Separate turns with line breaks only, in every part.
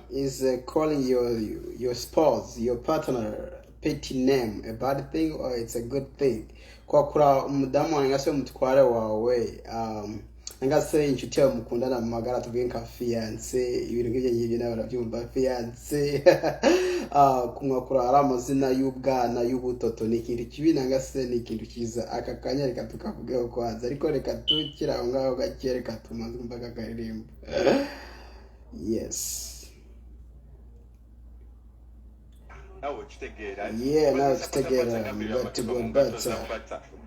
Is calling your spouse, your partner, petty name a bad thing or it's a good thing? Kwa kura umudamu wanjye ngase umutware wawe ngase inshuti yawe mukundana mu magara tuvuge nka fiance ibintu nk'ibyo ngibyo nawe barabyumva fiance kumwakura ari amazina y'ubwana y'ubutoto ni ikintu kibi ngase ni ikintu cyiza aka kanya reka tukavugeho kwanza ariko reka tukira aho ngaho gake reka tumaze kumva kakaririmbo. Yes.
Now it's together.
Yeah, now it's together. Got to go better.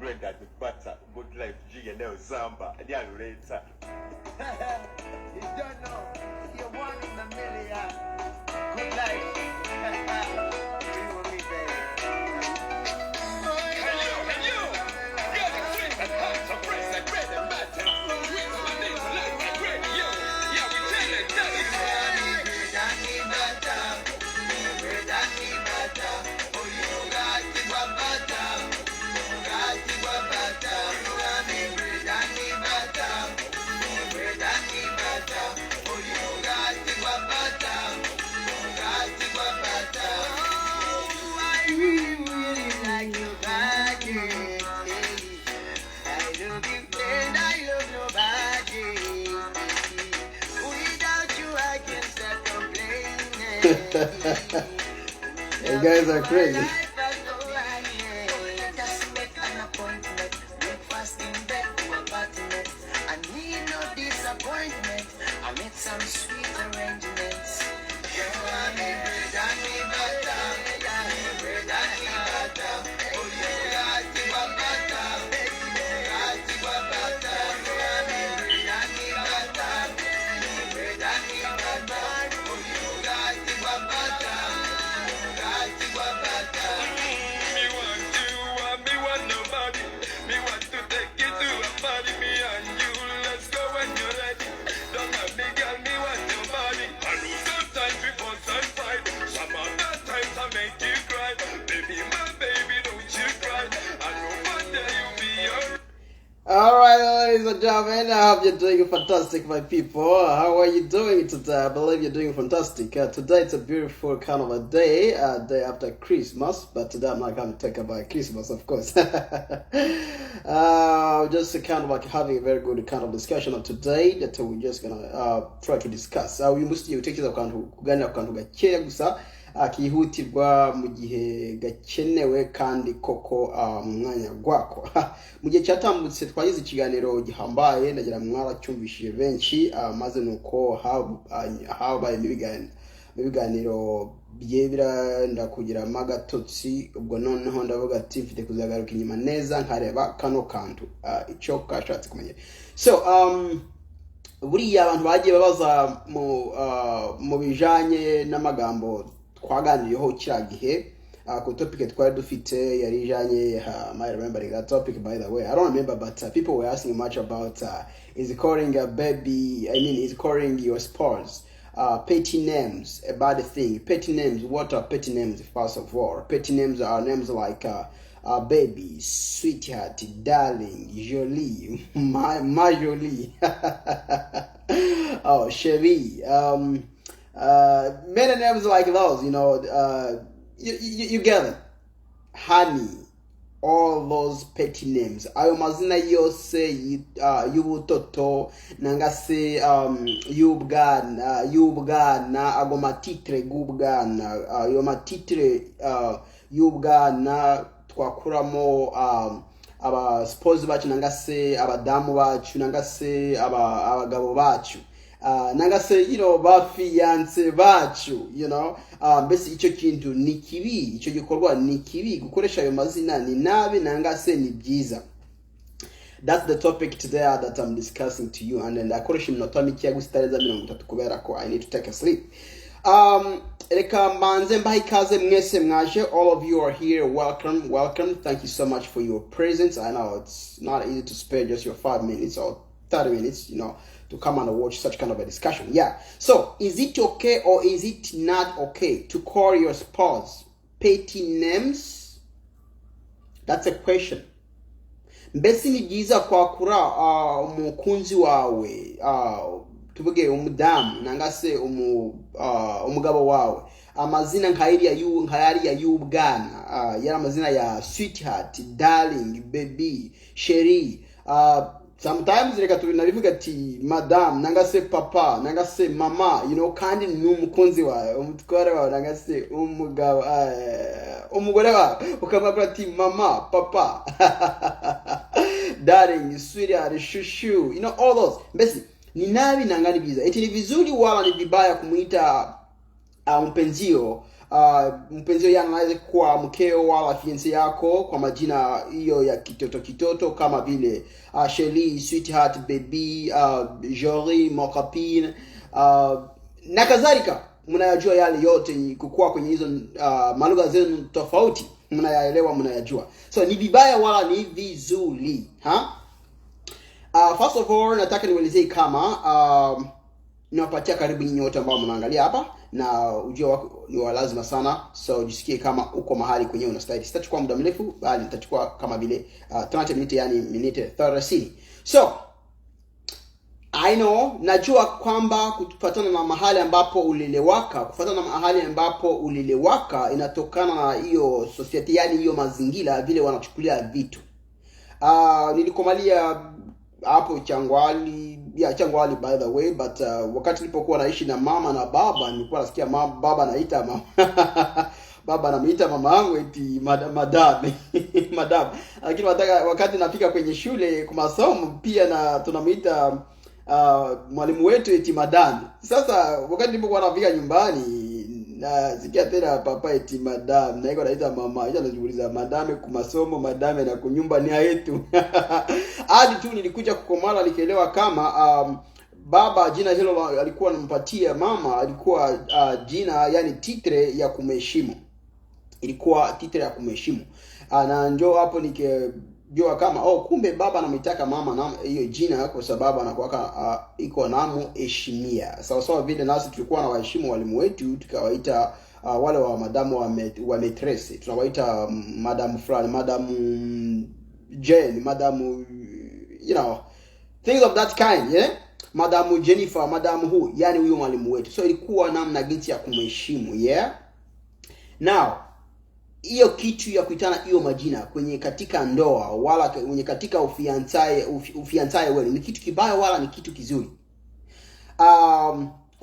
Bread and butter. Good life. G and L Zamba. And yeah, later. You don't know. You're one in a million. Good life. You and me, baby. Hey, you. You're the sweet and hot. So fresh and bread and butter. Sweet my name, like my bread. Yo. Yeah, we tell it.
You guys are crazy.
I made some sweet arrangements.
Alright, ladies and gentlemen, I hope you're doing fantastic, my people. How are you doing today? I believe you're doing fantastic. Today it's a beautiful kind of a day, day after Christmas, but today I'm not going to talk about Christmas, of course. Just kind of like having a very good kind of discussion of today that we're just going to try to discuss. We must take it kuganira ku kantu gakeya gusa kihutirwa mu gihe gakenewe kandi koko mu mwanya gwako. Mu gihe cyatambutse twagize ikiganiro gihambaye ndagira mwaracyumvishije benshi maze nuko habaye ibiganiro byebira ndakugira magatotsi ubwo noneho ndavuga ati mfite kuzagaruka inyuma neza nkareba kano kantu icyo kashatse kumenya. So buriya abantu bagiye babaza mu bijanye n'amagambo twaganiriyeho kira gihe ku topic twari dufite yari ijanye I remember that topic, by the way. I don't remember, but people were asking much about is calling a baby, is calling your spouse petty names a bad thing. Petty names, what are petty names? First of all, petty names are names like baby, sweetheart, darling, jolie, my jolie, oh, chérie, many names like those, you get it. Honey, all those petty names. Ayo mazina yose y'ubutoto nangase y'ubwana ago matitre g'ubwana ayo matitre y'ubwana twakuramo aba spouse bacu nangase abadamu bacu nangase abagabo bacu nangase ba fiance bacu mbese icyo kintu ni kibi, icyo gikorwa ni kibi, gukoresha ayo mazina ni nabi nangase ni byiza. That's the topic today that I'm discussing to you, and then akoresha iminota mike gusitareza 30 kubera ko I need to take a sleep. Reka manze mbahe ikaze mwese mwaje. All of you are here. Welcome. Thank you so much for your presence. I know it's not easy to spare just your 5 minutes or 30 minutes, to come and watch such kind of a discussion. Yeah. So, is it okay or is it not okay to call your spouse petty names? That's a question. Mbese ni byiza kwakura umukunzi wawe tuvuge umudamu nangase umugabo wawe amazina nkayari ya y'ubwana yari amazina ya sweetheart, darling, baby, cherie. Sometimes reka tunabivuga ati madam nangase papa nangase mama, you know, kandi n'umukunzi wawe umutware wawe nangase umugabo umugore wawe ukamwabura ati mama, papa, darling, sweetheart, shushu, you know, all those. Basi ni nabi nangani biza eti ni vizuri wala ni vibaya kumuita mpenzio yangu anaweza kuwa mkeo wala fiancé yako kwa majina hiyo ya kitoto kama vile Shelly, sweetheart, baby, Jory, mon copine, na kadhalika. Mnayajua yale yote kukua kwenye hizo malugha zenu tofauti, mnayaelewa, mnayajua. So ni vibaya wala ni vizuri, first of all nataka niwaelezee kama niwapatia karibu nyinyi wote ambao mnaangalia hapa, na ujio wako ni wa lazima sana, so jisikie kama uko mahali kwenye unastahili. Sitachukua muda mrefu, bali nitachukua kama vile 30 minutes, yani minute 30. So I know, najua kwamba kufuatana na mahali ambapo ulilewaka, inatokana na hiyo society, yani hiyo mazingira vile wanachukulia vitu. Nilikomalia hapo Changwali by the way, but wakati nilipokuwa naishi na mama na baba, nilikuwa nasikia baba anaita mama baba anamuita mama yangu eti madam madam. Lakini wakati nafika kwenye shule kwa masomo pia na tunamuita mwalimu wetu eti madam. Sasa wakati nilipokuwa nafika nyumbani na sikia tena papa eti madam, na iko naita mama, hiyo anajiuliza madame kwa masomo, madame na kunyumba ni yetu. Hadi tu nilikuja kukomala nikielewa kama baba jina hilo alikuwa anampatia mama alikuwa jina, yani titre ya kumheshimu. Ilikuwa titre ya kumheshimu. Na njoo hapo nikijua kama kumbe baba anamitaka mama na hiyo jina kwa sababu anakuwa iko namu heshimia. Sawa vile nasi tulikuwa na waheshimu walimu wetu, tukawaita wale wa madamu wa maîtresse, tunawaita madamu fulani, madamu Jane, madamu, you know, things of that kind, yeah? Madamu Jennifer, madamu who, yani huyo mwalimu wetu. So ilikuwa namna jinsi ya kumheshimu, yeah? Now, hiyo kitu ya kuitana hiyo majina kwenye katika ndoa wala kwenye katika ufiansaye wewe ni kitu kibaya wala ni kitu kizuri?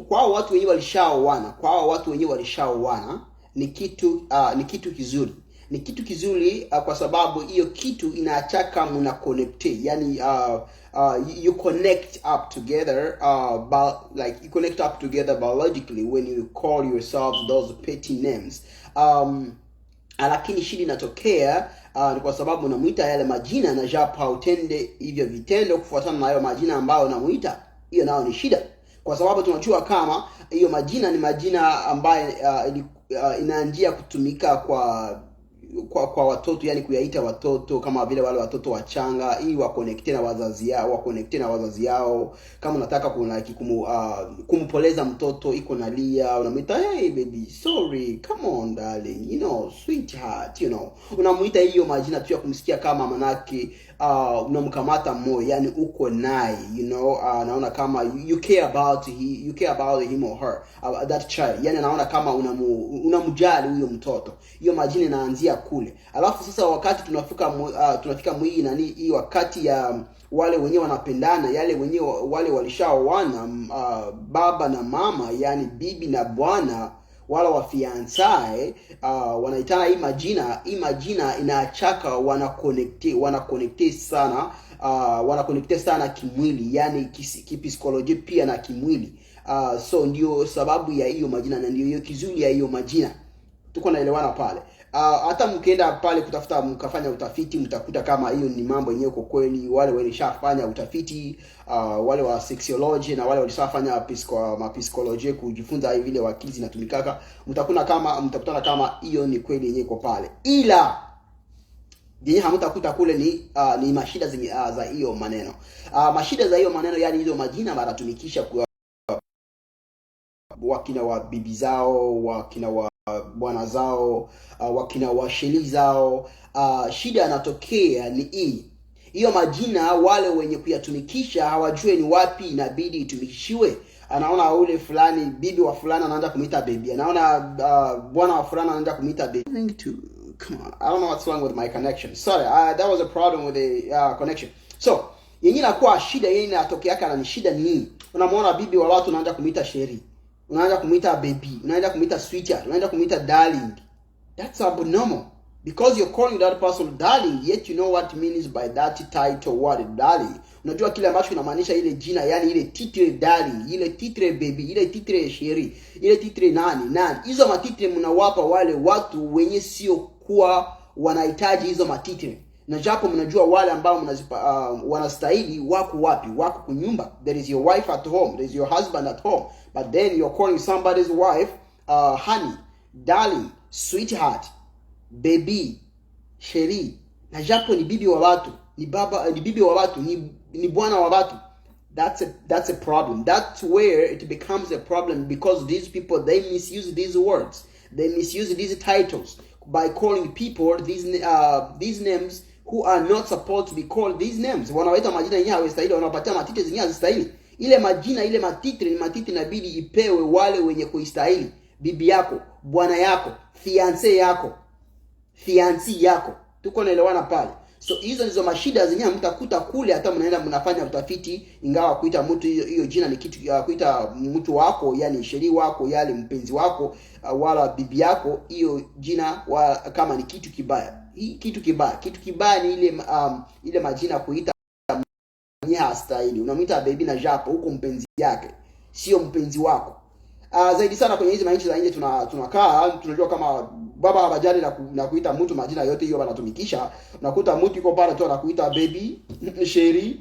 Kwa watu wenyewe walishaoana, ni kitu kizuri. Ni kitu kizuri kwa sababu hiyo kitu inaachaka muna connect, yani you connect up together, like you connect up together biologically when you call yourself those petty names. Lakini shida inatokea ni kwa sababu unamuita yale majina na japa utende hivyo vitendo kufuatana na hayo majina ambayo unamuita. Hiyo nao ni shida, kwa sababu tunajua kama hiyo majina ni majina ambayo inaanjia kutumika kwa watoto, yani kuyaita watoto kama vile wale watoto wachanga ili wakonekte na wazazi yao. Kama unataka kumpoleza mtoto iko nalia, unamuita hey baby, sorry, come on darling, you know, sweetheart, you know, unamuita hiyo majina tu ya kumsikia kama manake unamkamata moyo, yani uko naye, you know, naona kama you care about him or her, that child, yani naona kama unamjali huyo mtoto. Hiyo majina inaanzia kule. Alafu sasa wakati tunafika hii wakati ya wale wenyewe wanapendana, wale walishaoana, baba na mama, yani bibi na bwana, wala wafiansae, wanaitana hii majina inaachaka wanaconnect sana kimwili, yani kipsikolojia pia na kimwili. So ndio sababu ya hiyo majina na ndio hiyo kizuri ya hiyo majina. Tuko naelewana pale. Hata mkienda pale mkafanya utafiti, mtakuta kama hiyo ni mambo yenyewe kwa kweli. Wale walishafanya utafiti, wale wa sexology na wale walishafanya psychology kujifunza hivi vile akili zinatumikaka, mtakutana kama hiyo ni kweli yenyewe kwa pale. Ila yenyewe hamtakuta kule ni mashida za hiyo maneno. Mashida za hiyo maneno, yani hizo majina wanatumikisha kwa wakina wa bibi zao, wakina wa bwana zao, wakina wa sheli zao. Shida inatokea ni hii. Hiyo majina wale wenye kuyatumikisha hawajue ni wapi inabidi itumikishiwe. Anaona ule fulani, bibi wa fulani anaanza kumuita baby. Anaona bwana wa fulani anaanza kumuita baby. Come on, I don't know what's wrong with my connection. Sorry, that was a problem with the connection. So, yenye inakuwa shida yenye inatokea kana ni shida ni unamuona bibi wa watu unaanza kumuita Sherry. Unaanza kumuita baby, unaanza kumuita sweetheart, unaanza kumuita darling. That's abnormal. Because you're calling that person darling, yet you know what it means by that title word darling. Unajua kile ambacho kinamaanisha ile jina, yani ile titre darling, ile titre baby, ile titre Sherry, ile titre nani. Hizo matitre mnawapa wale watu wenye sio kuwa wanahitaji hizo matitre. Na japo mnajua wale ambao wanastahili wako wapi? Wako kunyumba. There is your wife at home, there is your husband at home. But then you're calling somebody's wife honey, darling, sweetheart, baby, Sherry. Na japo ni bibi wa watu, ni bibi wa watu, ni bwana wa watu. That's a problem. That's where it becomes a problem, because these people, they misuse these words. They misuse these titles by calling people these names who are not supposed to be called these names. Wanawaita majina yenyewe hawastahili, wanawapatia matiti zenyewe hazistahili. Ile majina, ile matitri, ni matitri inabidi ipewe wale wenye kuistahili. Bibi yako, bwana yako, fiancé yako, fiancé yako. Tuko naelewana pale. So hizo ndizo mashida zenyewe mtakuta kule, hata mnaenda mnafanya utafiti, ingawa kuita mtu hiyo jina ni kitu, kuita mtu wako, yani Sherry wako, yani mpenzi wako, wala bibi yako, hiyo jina kama ni kitu kibaya. Kitu kibaya ni ile majina kuita mwenye hastahili. Unamuita baby na japo huko mpenzi yake, sio mpenzi wako. Zaidi sana kwenye hizi maisha za nje tunakaa, tunajua kama baba hawajali na kuita mtu majina yote hiyo wanatumikisha. Unakuta mtu yuko pale tu anakuita baby, Sherry,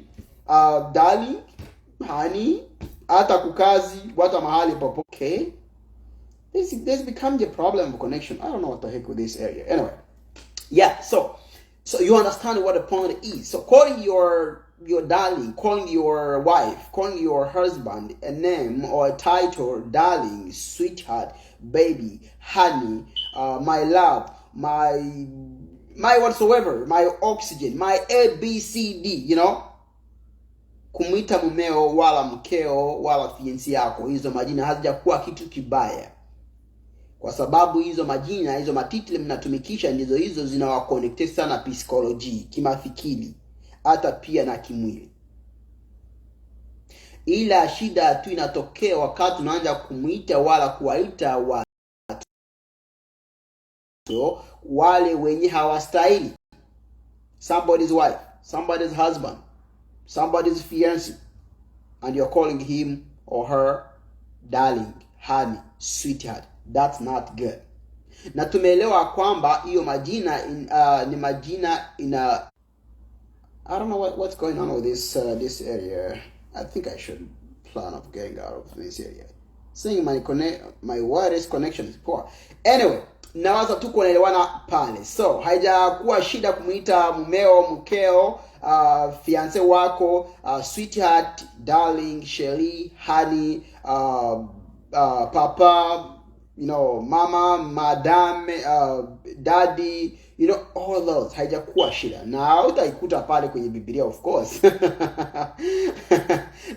darling, honey, hata kukazi, hata mahali popote. Okay, this becomes a problem of connection. I don't know what the heck with this area. Anyway, yeah, so you understand what the point is. So calling your darling, calling your wife, calling your husband a name or a title, darling, sweetheart, baby, honey, my love, my whatsoever, my oxygen, my ABCD, you know. Kumwita mumeo wala mkeo wala fiancé yako, hizo majina hazijakuwa kitu kibaya. Kwa sababu hizo majina, hizo matitile mnatumikisha ndizo hizo zinawaconnect sana psychology, kimafikiri, hata pia na kimwili. Ila shida tu inatokea wakati unaanza kumuita wala kuwaita watu wale wenye hawastahili. Somebody's wife, somebody's husband, somebody's fiancé, and you're calling him or her darling, honey, sweetheart. That's not good. Na tumeelewa kwamba hiyo majina ni majina ina, I don't know what's going on with this area. I think I should plan of getting out of this area. Saying my wireless connection is poor. Anyway, nawaza tu kuelewana pale. So, haijakuwa shida kumuita mumeo, mkeo, fiancé wako, sweetheart, darling, Sherry, honey, papa, you know, mama, madam, daddy, you know, all those. Haijakuwa shida. Na utaikuta pale kwenye Biblia, of course.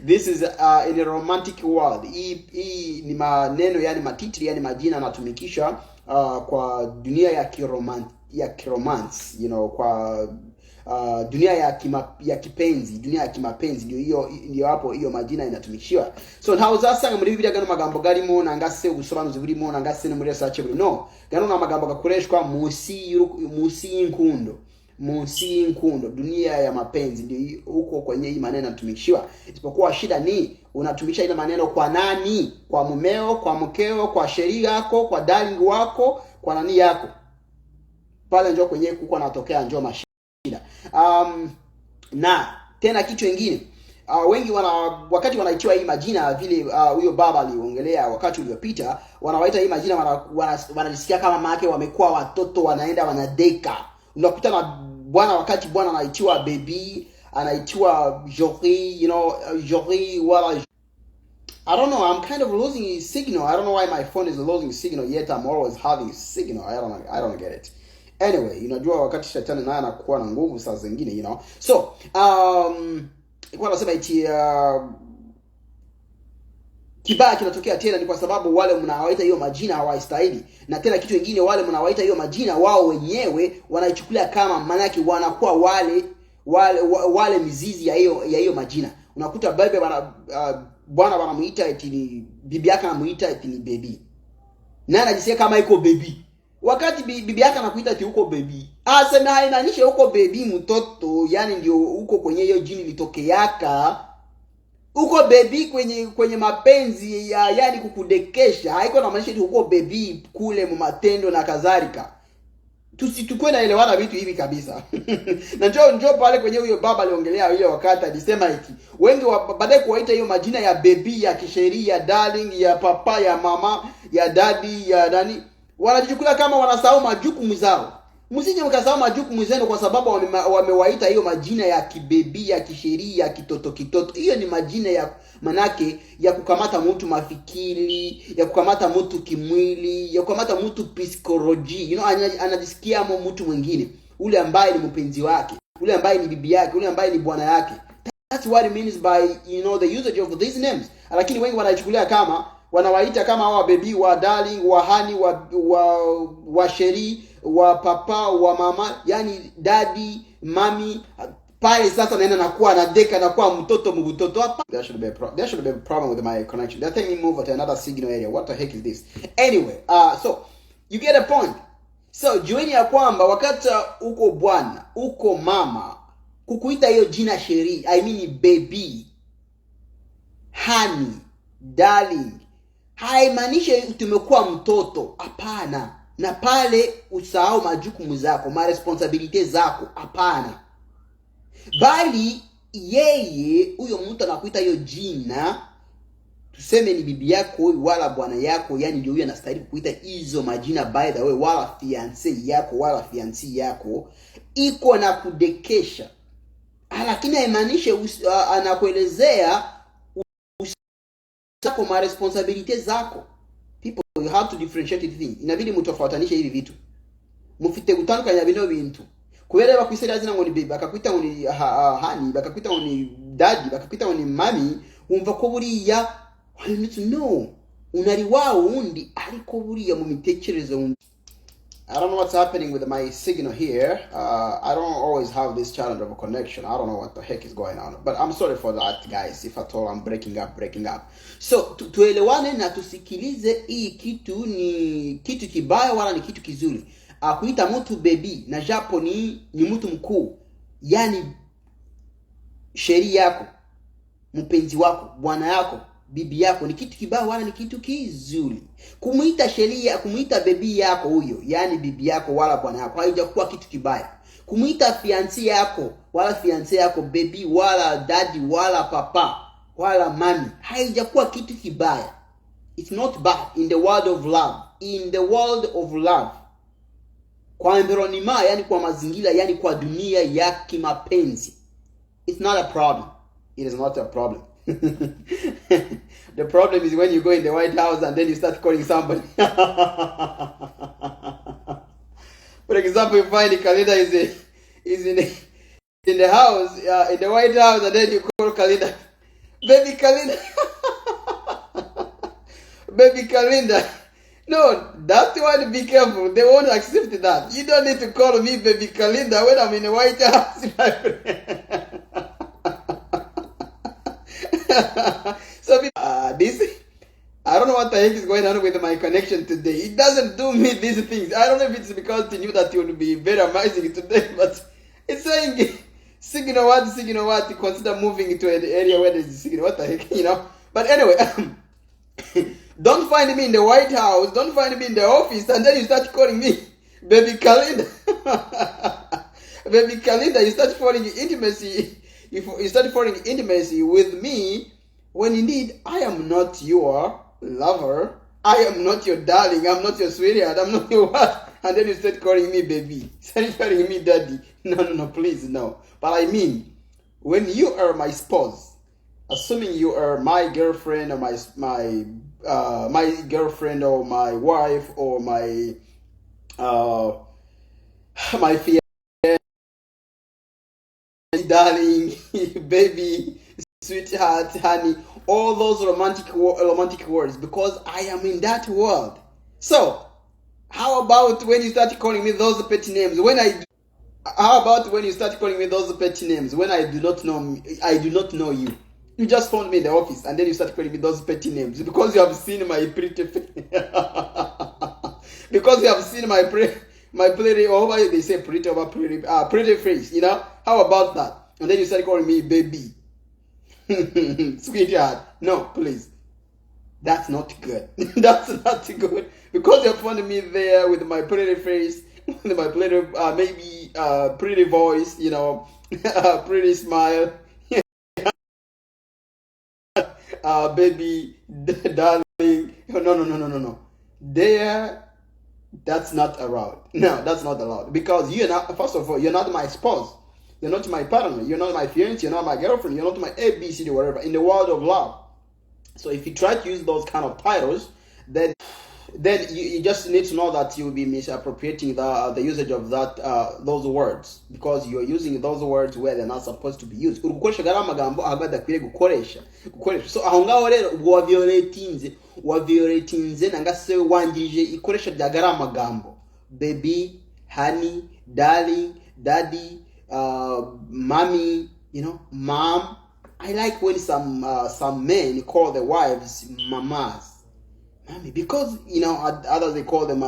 This is in a romantic world. Hii ni maneno, yani matitri, yani majina natumikisha kwa dunia ya kiromance, you know, kwa dunia ya kipenzi, dunia ya kimapenzi, ndio hapo hiyo majina inatumikishiwa. So ntaho zasanga muri Bibiliya gano magambo garimo nangase ubusobanuzi burimo nangase no muri research buri no gano na magambo gakoreshwa munsi y'inkundo, dunia ya mapenzi, ndio huko kwenye hii maneno yanatumikishiwa. Isipokuwa shida ni unatumikisha ile maneno kwa nani? Kwa mumeo, kwa mkeo, kwa Sherry yako, kwa darling wako, kwa nani yako. Pale njoo kwenye kuko natokea njoo mashida. Na tena kitu kingine, wengi wakati wanaitiwa hii majina vile huyo baba aliongelea wakati uliopita, wanawaita hii majina wanajisikia kama mama yake wamekuwa watoto, wanaenda wanadeka. Unakuta na bwana, wakati bwana anaitiwa baby, anaitiwa Jory, you know, Jory wala I don't know, I'm kind of losing signal. I don't know why my phone is losing signal, yet I'm always having signal. I don't get it. Anyway, unajua wakati shetani naye anakuwa na nguvu saa zingine, So, ilikuwa nasema eti kibaya kinatokea tena ni kwa sababu wale mnawaita hiyo majina hawaistahili. Na tena kitu kingine, wale mnawaita hiyo majina wao wenyewe wanaichukulia kama manaki wanakuwa wale mizizi ya hiyo majina. Unakuta baba bwana wanamuita eti ni bibi yake, anamuita eti ni baby. Na anajisikia kama iko baby. Wakati bibi yake anakuita eti uko baby. Asema haimaanisha uko baby mtoto, yani ndio uko kwenye hiyo jini litokeaka. Uko baby kwenye mapenzi yani kukudekesha. Haiko na maanisha eti uko baby kule matendo na kadhalika. Tusitukue na elewana vitu hivi kabisa. Na njoo pale kwenye huyo baba aliongelea ile wakati alisema eti wengi baadaye kuwaita hiyo majina ya baby, ya kisheria, ya darling, ya papa, ya mama, ya daddy, ya nani, wanajikuta kama wanasahau majukumu zao. Msije mkasahau majukumu zenu kwa sababu wamewaita hiyo majina ya kibebi, ya kisheria, ya kitoto. Hiyo ni majina ya manake ya kukamata mtu mafikiri, ya kukamata mtu kimwili, ya kukamata mtu psychology. Anajisikia mtu mwingine, ule ambaye ni mpenzi wake, ule ambaye ni bibi yake, ule ambaye ni bwana yake. That's what it means by the usage of these names. Lakini wengi wanachukulia kama wanawaita kama hawa baby, wa darling, wa honey, wa sheri, wa papa, wa mama, yani daddy, mami. Pale sasa naenda nakuwa na deka nakuwa mtoto hapa. There should be a problem with my connection. They're taking me move to another signal area. What the heck is this? Anyway, so you get a point. So jueni ya kwamba wakati uko bwana, uko mama, kukuita hiyo jina sheri, I mean baby, honey, darling, haimaanishi tumekuwa mtoto. Hapana. Na pale usahau majukumu zako, ma responsibility zako. Hapana. Bali yeye huyo mtu anakuita hiyo jina, tuseme ni bibi yako wala bwana yako, yani ndio huyo anastahili kuita hizo majina by the way, wala fiancé yako wala fiancé yako, iko na kudekesha. Lakini haimaanishi anakuelezea zako, ma responsibility zako. People, you have to differentiate the thing. Inabidi mtofautanishe hivi vitu. Mufite gutandukanya bino bintu. Kubera bakwisera zina ngo ni baby, bakakwita ngo ni honey, bakakwita ngo ni daddy, bakakwita ngo ni mommy, umva ko buriya you need to know unari wao undi ariko buriya mu mitekerezo. I don't know what's happening with my signal here. I don't always have this challenge of a connection. I don't know what the heck is going on. But I'm sorry for that, guys, if at all I'm breaking up. So, tuelewane na tusikilize hii kitu ni kitu kibaya wala ni kitu kizuri. Kuita mtu baby na japo ni mtu mkuu. Yani sheria yako, mpenzi wako, bwana yako, bibi yako ni kitu kibaya wala ni kitu kizuri. Kumuita sheria, kumuita baby yako huyo, yani bibi yako wala bwana yako, haijakuwa kitu kibaya. Kumuita fiancé yako wala fiancé yako baby wala daddy wala papa wala mami, haijakuwa kitu kibaya. It's not bad in the world of love. In the world of love. Kwa environment, yani kwa mazingira, yani kwa dunia ya kimapenzi. It's not a problem. It is not a problem. The problem is when you go in the White House and then you start calling somebody. For example, you find the calendar is in the house, in the White House, and then you call calendar, baby calendar, baby calendar. No, that's the one. Be careful. They won't accept that. You don't need to call me baby calendar when I'm in the White House, my friend. So this, I don't know what the heck is going on with my connection today. It doesn't do me these things. I don't know if it's because it knew that you would be very amazing today, but it's saying signal what, consider moving to an area where there's a signal. What the heck, But anyway, don't find me in the White House, don't find me in the office, and then you start calling me baby calendar. Baby calendar, you start falling intimacy. You start falling intimacy with me when indeed I am not your lover. I am not your darling. I'm not your sweetheart. I'm not your what? And then you start calling me baby. Start calling me daddy. No, please, no. But I mean, when you are my spouse, assuming you are my girlfriend or my girlfriend or my wife or my my fiance, darling, baby, sweetheart, honey, all those romantic words, because I am in that world. So, how about when you start calling me those petty names? How about when you start calling me those petty names when I do not know you? You just found me in the office and then you start calling me those petty names because you have seen my pretty because you have seen my pretty, or why they say pretty over pretty face, you know? How about that? And then you start calling me baby. Sweetheart. No, please. That's not good. That's not good. Because you're finding me there with my pretty face, with my pretty, maybe pretty voice, you know, pretty smile, baby, darling. No. There, that's not allowed. No, that's not allowed. Because you're not, first of all, you're not my spouse. You're not my partner. You're not my fiance. You're not my girlfriend. You're not my ABCD, whatever, in the world of love. So if you try to use those kind of titles, then you just need to know that you'll be misappropriating the usage of those words, because you're using those words where they're not supposed to be used. Uri gukoresha gari amagambo aho adakwiriye gukoresha. So aho ngaho rero waviolatinze nanga se wangije ikoresha rya gari amagambo. Baby, honey, darling, daddy, mommy, you know, mom. I like when some men call their wives mamas, mommy, because you know others they call them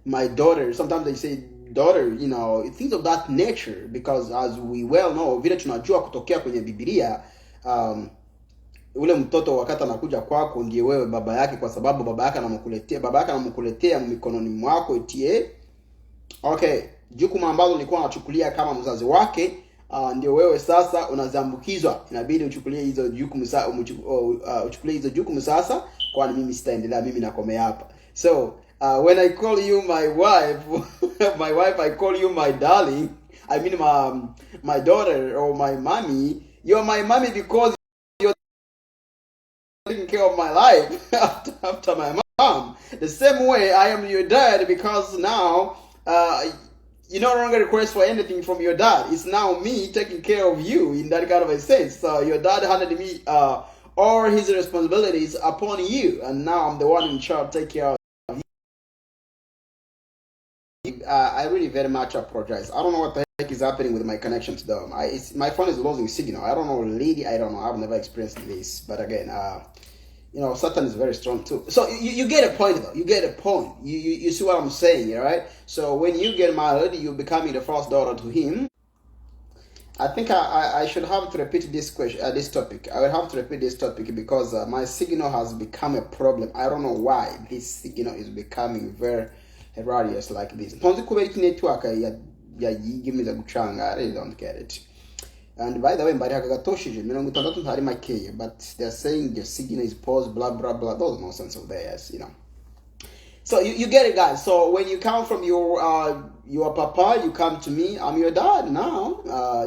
my daughter. Sometimes they say daughter, you know, things of that nature. Because as we well know, vile tunajua kutokea kwenye Biblia, ule mtoto wakati anakuja kwako ndiye wewe baba yake, kwa sababu baba yake anamkuletea mikononi mwako itie. Okay, jukumu ambalo nilikuwa nachukulia kama mzazi wake, ndio wewe sasa unazambukizwa, inabidi uchukulie hizo jukumu sasa, kwani mimi sitaendelea, mimi nakomea hapa. So when I call you my wife, my wife, I call you my darling, I mean my daughter or my mommy. You're my mommy because you're taking care of my life after my mom. The same way I am your dad, because now you no longer request for anything from your dad. It's now me taking care of you in that kind of a sense. So your dad handed me all his responsibilities upon you, and now I'm the one in charge to take care of you. I really very much apologize. I don't know what the heck is happening with my connection to them. My phone is losing signal. I don't know, lady. I don't know. I've never experienced this. But again, you know, Satan is very strong too. So you get a point though. You get a point. You see what I'm saying, right? So when you get married, you're becoming the first daughter to him. I think I should have to repeat this question, this topic. I will have to repeat this topic because my signal has become a problem. I don't know why this signal is becoming very hilarious like this. Network yigimiza gucanga. I really don't get it. And by the way, mbari hakagatoshije 60 ntari makeya, but they're saying the signal is paused, blah blah blah. Those nonsense of theirs, you know. So you get it, guys. So when you come from your papa, you come to me. I'm your dad now.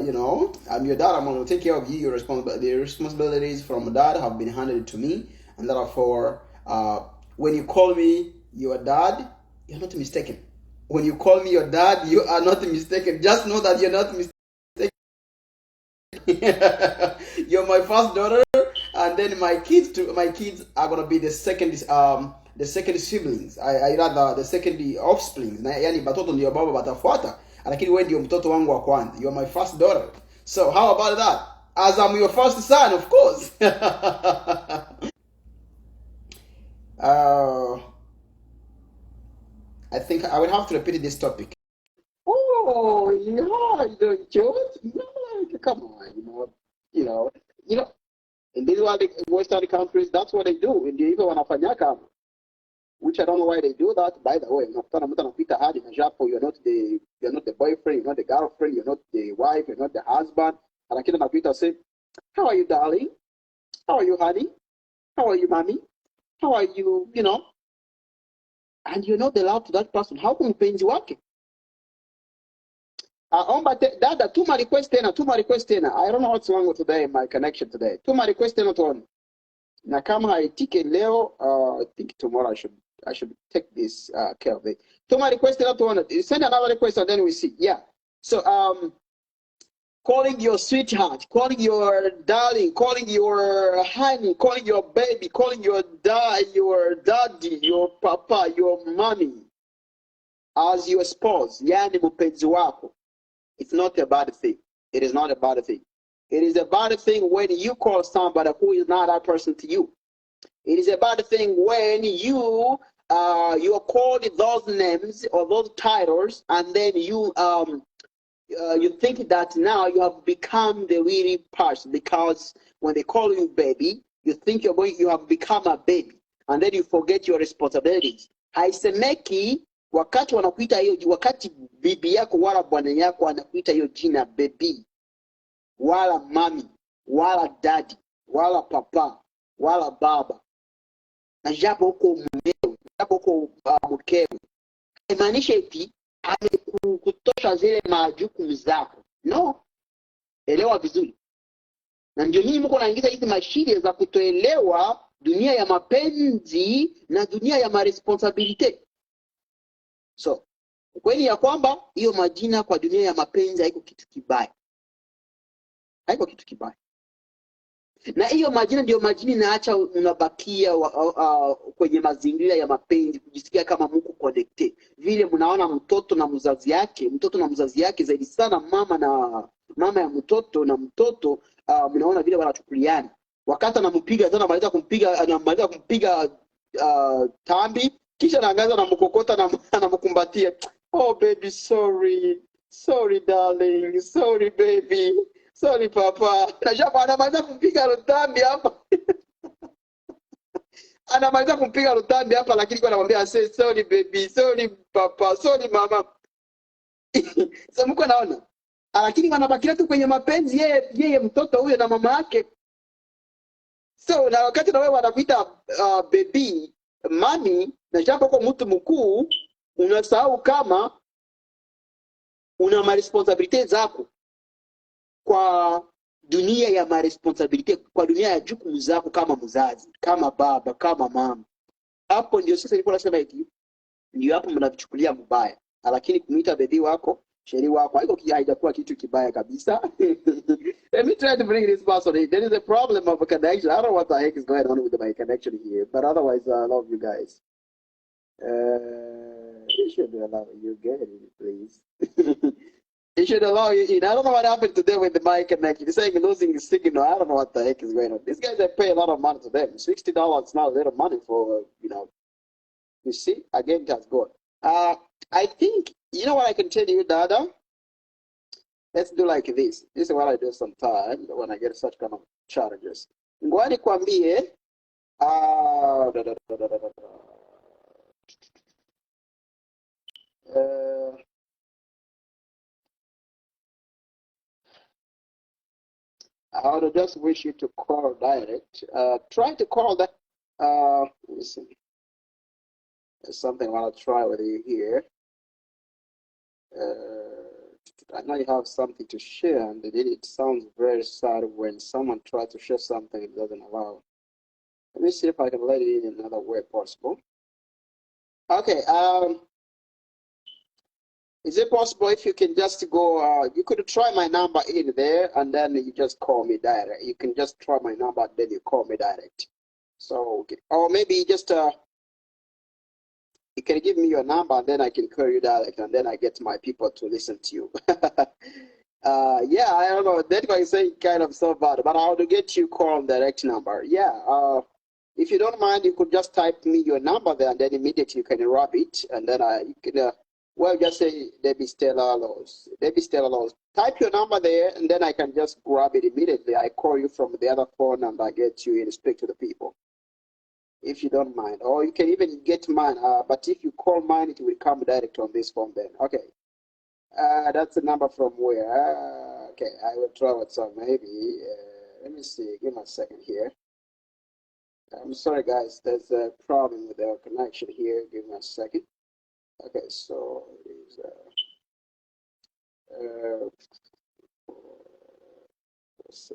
You know, I'm your dad. I'm going to take care of you. The responsibilities from dad have been handed to me, and therefore, when you call me your dad, you're not mistaken. When you call me your dad, you are not mistaken. Just know that you're not mistaken. You're my first daughter, and then my kids are gonna be the second siblings. I rather the second offsprings. Yani batoto ndio baba batafuata, lakini wewe ndio mtoto wangu wa kwanza. You're my first daughter. So how about that? As I'm your first son, of course. I think I would have to repeat this topic. Oh yeah, the George. No, come on, you know. In these Western countries, that's what they do. In the even wanafanyaka, which I don't know why they do that. By the way, you're not the boyfriend, you're not the girlfriend, you're not the wife, you're not the husband. And akina napita say, how are you, darling? How are you, honey? How are you, mommy? How are you? You know, and you're not allowed to that person. How come mpenzi wake? Dada, tuma request tena. I don't know what's wrong with today, my connection today. Tuma request tena tuone. Na kama haitike leo, I think tomorrow I should I should take this care of it. To my request, that one. Send another request and then we see. Yeah. So calling your sweetheart, calling your darling, calling your honey, calling your baby, calling your daddy, your papa, your mommy as your spouse, yani mpenzi wako. It's not a bad thing. It is not a bad thing. It is a bad thing when you call somebody who is not that person to you. It is a bad thing when you are called those names or those titles, and then you think that now you have become the really person, because when they call you baby, you think you have become a baby, and then you forget your responsibilities. Haisemeki wakati wanakuita hiyo, wakati bibi yako wala bwana yako anakuita hiyo jina baby, wala mami, wala daddy, wala papa, wala baba, na japo uko mumeo, japo uko mkewe, haimaanishi eti amekutosha zile majukumu zako. No, elewa vizuri. Na ndio nyinyi mko naingiza hizi mashine za kutoelewa dunia ya mapenzi na dunia ya maresponsibility. So ukweli ya kwamba hiyo majina kwa dunia ya mapenzi haiko kitu kibaya, haiko kitu kibaya. Na hiyo majina ndio majina inaacha unabakia kwenye mazingira ya mapenzi, kujisikia kama mko connected. Vile mnaona mtoto na mzazi yake, zaidi sana mama ya mtoto na mtoto, mnaona vile wanachukuliana. Wakati anampiga tena, anamaliza kumpiga tambi, kisha anaanza na mkokota na anamkumbatia. Oh baby, sorry darling, sorry baby, sorry papa. Najua anamaliza kumpiga rutambi hapa. Anamaliza kumpiga rutambi hapa, lakini kwa anamwambia say sorry baby, sorry papa, sorry mama. Sasa mko naona, lakini wanabakia tu kwenye mapenzi, yeye mtoto huyo na mama yake. So na wakati na wewe wanakuita baby, mami, na japo kwa mtu mkuu, unasahau kama una maresponsibility zako kwa dunia ya maresponsibility, kwa dunia ya jukumu zako kama mzazi, kama baba, kama mama. Hapo ndio sasa nilikuwa nasema hivi, ndio hapo mnavichukulia mbaya. Lakini kumuita baby wako, sheri wako, haijakuwa kitu kibaya kabisa. Let me try to bring this person in. There is a problem of a connection. I don't know what the heck is going on with my connection here, but otherwise I love you guys. You should allow you get it, please. It should allow you in. I don't know what happened to them with the mic connection. It's saying losing signal. I don't know what the heck is going on. These guys, they pay a lot of money to them. $60 is not a lot of money for, you see, again, that's good. I think, you know what I can tell you, Dada? Let's do like this. This is what I do sometimes when I get such kind of challenges. Ngwani kwambie, I would just wish you to call direct. Try to call that. Let me see. There's something I want to try with you here. I know you have something to share, and it sounds very sad when someone tries to share something it doesn't allow. Let me see if I can let it in another way possible. Okay. Is it possible if you can just go, you could try my number in there, and then you just call me direct. You can just try my number, and then you call me direct. So, okay. Or maybe just, you can give me your number, and then I can call you direct, and then I get my people to listen to you. Yeah, I don't know. That might say kind of so bad, but I'll get you call direct number. Yeah. If you don't mind, you could just type me your number there, and then immediately you can wrap it, and then you can. Well, just say Debbie Stella Laws. Debbie Stella Laws. Type your number there, and then I can just grab it immediately. I call you from the other phone, and I get you in, speak to the people. If you don't mind. Or you can even get mine. But if you call mine, it will come direct on this phone then. Okay. That's the number from where? Okay, I will try WhatsApp maybe. Let me see. Give me a second here. I'm sorry, guys. There's a problem with our connection here. Give me a second. Okay, so it is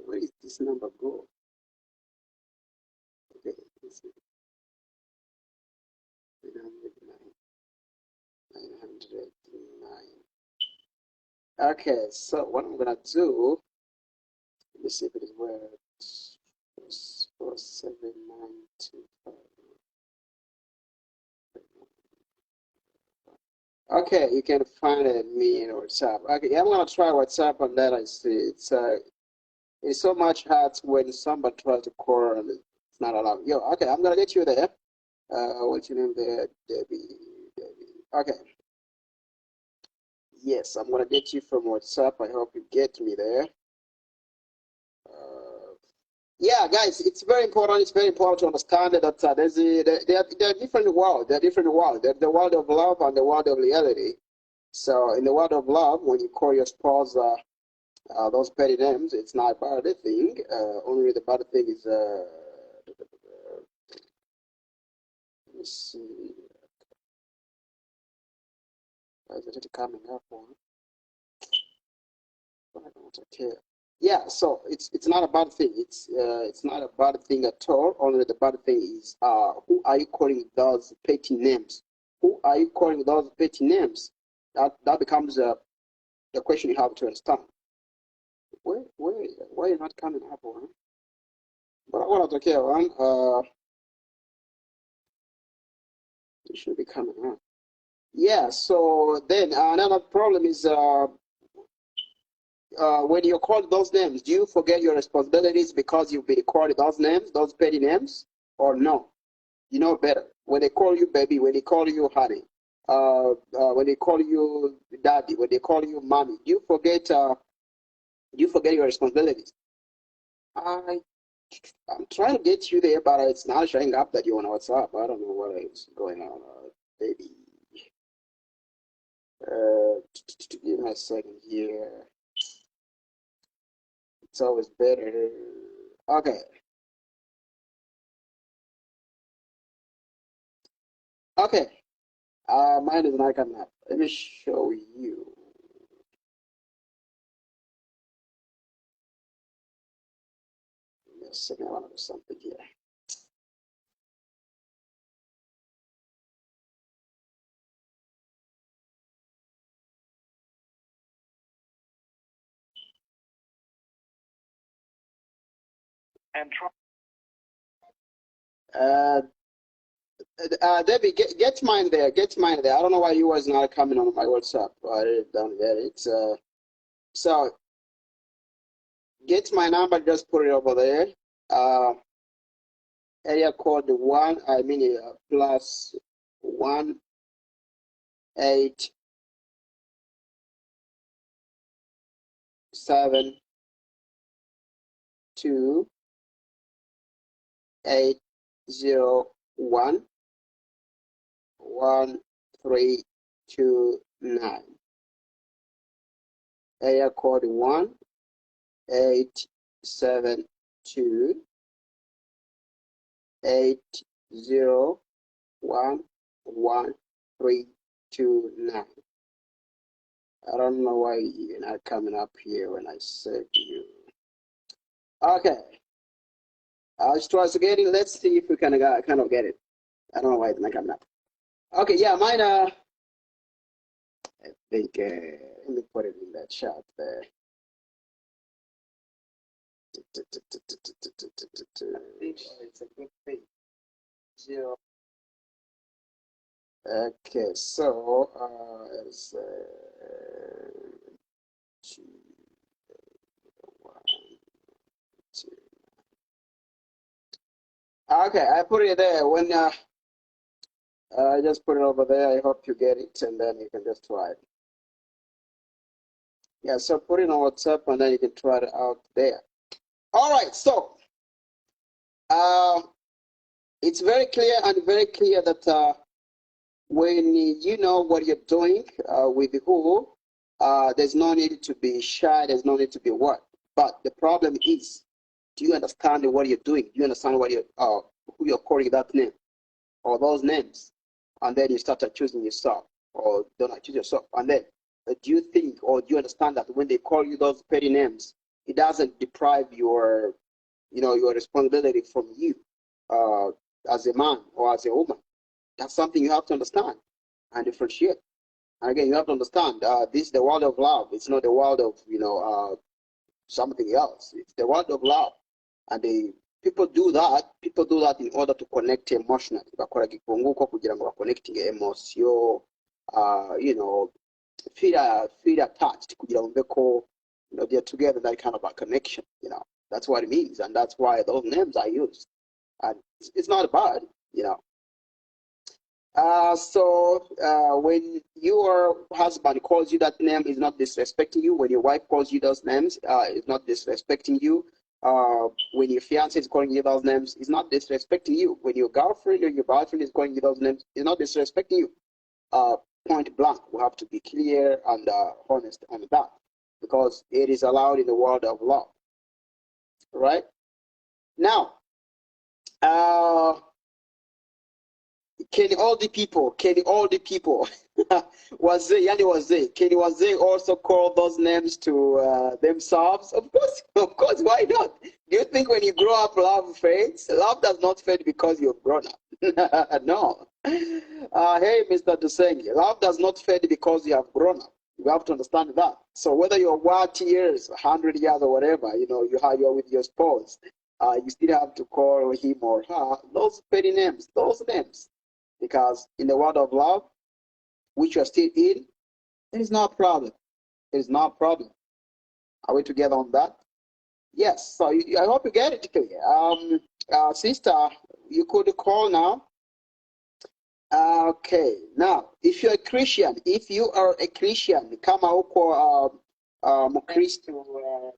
Where is this number go? Okay, let's see. 909. Okay, so what I'm gonna do, let me see if it works. 47925. Okay, you can find me in WhatsApp. Okay, yeah, I'm gonna try WhatsApp and then I see it's so much hard when somebody tries to call and it's not allowed. Yo, okay, I'm gonna get you there. What's your name there? Debbie. Debbie. Okay. Yes, I'm gonna get you from WhatsApp. I hope you get me there. Yeah, guys, it's very important. It's very important to understand that there are different worlds. There are different worlds. There's the world of love and the world of reality. So, in the world of love, when you call your spouse those petty names, it's not a bad thing. Only the bad thing is let me see. Why is it coming up one? I don't care. Yeah, so it's not a bad thing. It's not a bad thing at all. Only the bad thing is who are you calling those petty names? Who are you calling those petty names? That becomes the question you have to understand. Why are you not coming up one? But I want to care one. It should be coming up. Yeah. So then another problem is when you call those names, do you forget your responsibilities because you've been called those names, those petty names, or no? You know better. When they call you baby, when they call you honey, when they call you daddy, when they call you mommy, do you forget? Do you forget your responsibilities? I, I'm trying to get you there, but it's not showing up that you're on WhatsApp. I don't know what is going on, baby. Give me a second here. It's always better. Okay. Okay. Mine is not coming up. Let me show you. Give me a second. I want to do something here. And try. Debbie, get mine there. Get mine there. I don't know why you was not coming on my WhatsApp. I don't get it. So get my number. Just put it over there. Area code one. I mean plus 1-872-801-1329. Area code 1-872-801-1329. I don't know why you're not coming up here when I said you. Okay. I'll try to get it. Let's see if we can kind of get it. I don't know why it's not coming up. Okay, yeah, mine I think let me put it in that chat there. I think it's a good thing. 0. Okay, so it's 2, 1, 2. Okay, I put it there. When I just put it over there, I hope you get it, and then you can just try it. Yeah, so put it on WhatsApp, and then you can try it out there. All right, so it's very clear that when you know what you're doing with who, there's no need to be shy. There's no need to be what. But the problem is, do you understand what you're doing? Do you understand what you who you're calling that name or those names? And then you start choosing yourself, or don't choose yourself. And then do you think or do you understand that when they call you those petty names, it doesn't deprive your, your responsibility from you, uh, as a man or as a woman. That's something you have to understand and differentiate. And again, you have to understand, this is the world of love. It's not the world of, something else. It's the world of love. And people do that in order to connect emotionally. Bakora gikunguko kugira ngo connecting emotion, feel attached kugira ngo mbe ko, they're together, that kind of a connection. That's what it means, and that's why those names are used. And it's not bad, you know. When your husband calls you that name, is not disrespecting you. When your wife calls you those names, is not disrespecting you. When your fiance is calling you those names, is not disrespecting you. When your girlfriend or your boyfriend is calling you those names, is not disrespecting you. Point blank, we have to be clear and honest on that, because it is allowed in the world of law. Right now, Kenny all the people Kenny was they also call those names to themselves? Of course, why not? Do you think when you grow up love fades? Love does not fade because you've grown up. No. Hey, Mr. Dusengi, love does not fade because you have grown up. You have to understand that. So whether you're what years, 100 years or whatever, you're with your spouse, you still have to call him or her those petty names, because in the world of love, which you're still in, there is no problem. There is no problem. Are we together on that? Yes. So I hope you get it clear. Sister, you could call now. Okay. Now, if you're a Christian, kama uko Mkristo,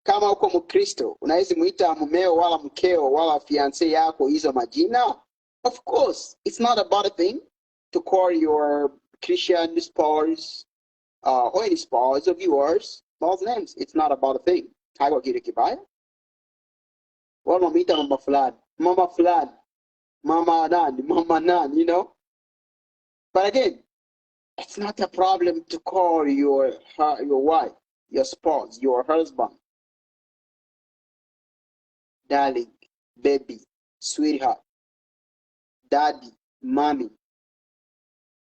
kama uko Mkristo, unaweza muita mumeo wala mkeo wala fiance yako hizo majina? Of course, it's not about a thing to call your Christian spouse or any spouse of yours those names. It's not about a thing. Hayo kile kibaya. Wala mamita mama fulani, mama nani, But again, it's not a problem to call your wife, your spouse, your husband, darling, baby, sweetheart, daddy, mommy.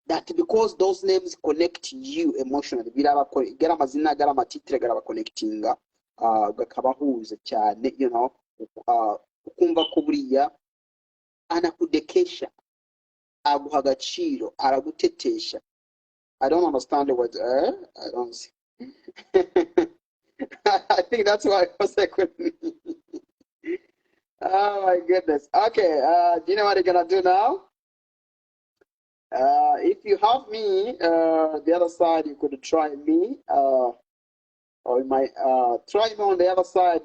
That because those names connect you emotionally, gara amazina gara amatitire gara connectinga, gakabahuza cyane, ukumva ko buriya anakudekesha, aguha agaciro, aragutetesha. I don't understand the word. I don't see. I think that's why I was like, oh my goodness. Okay, do you know what you're gonna do now? If you have me, the other side, you could try me, or you might try me on the other side,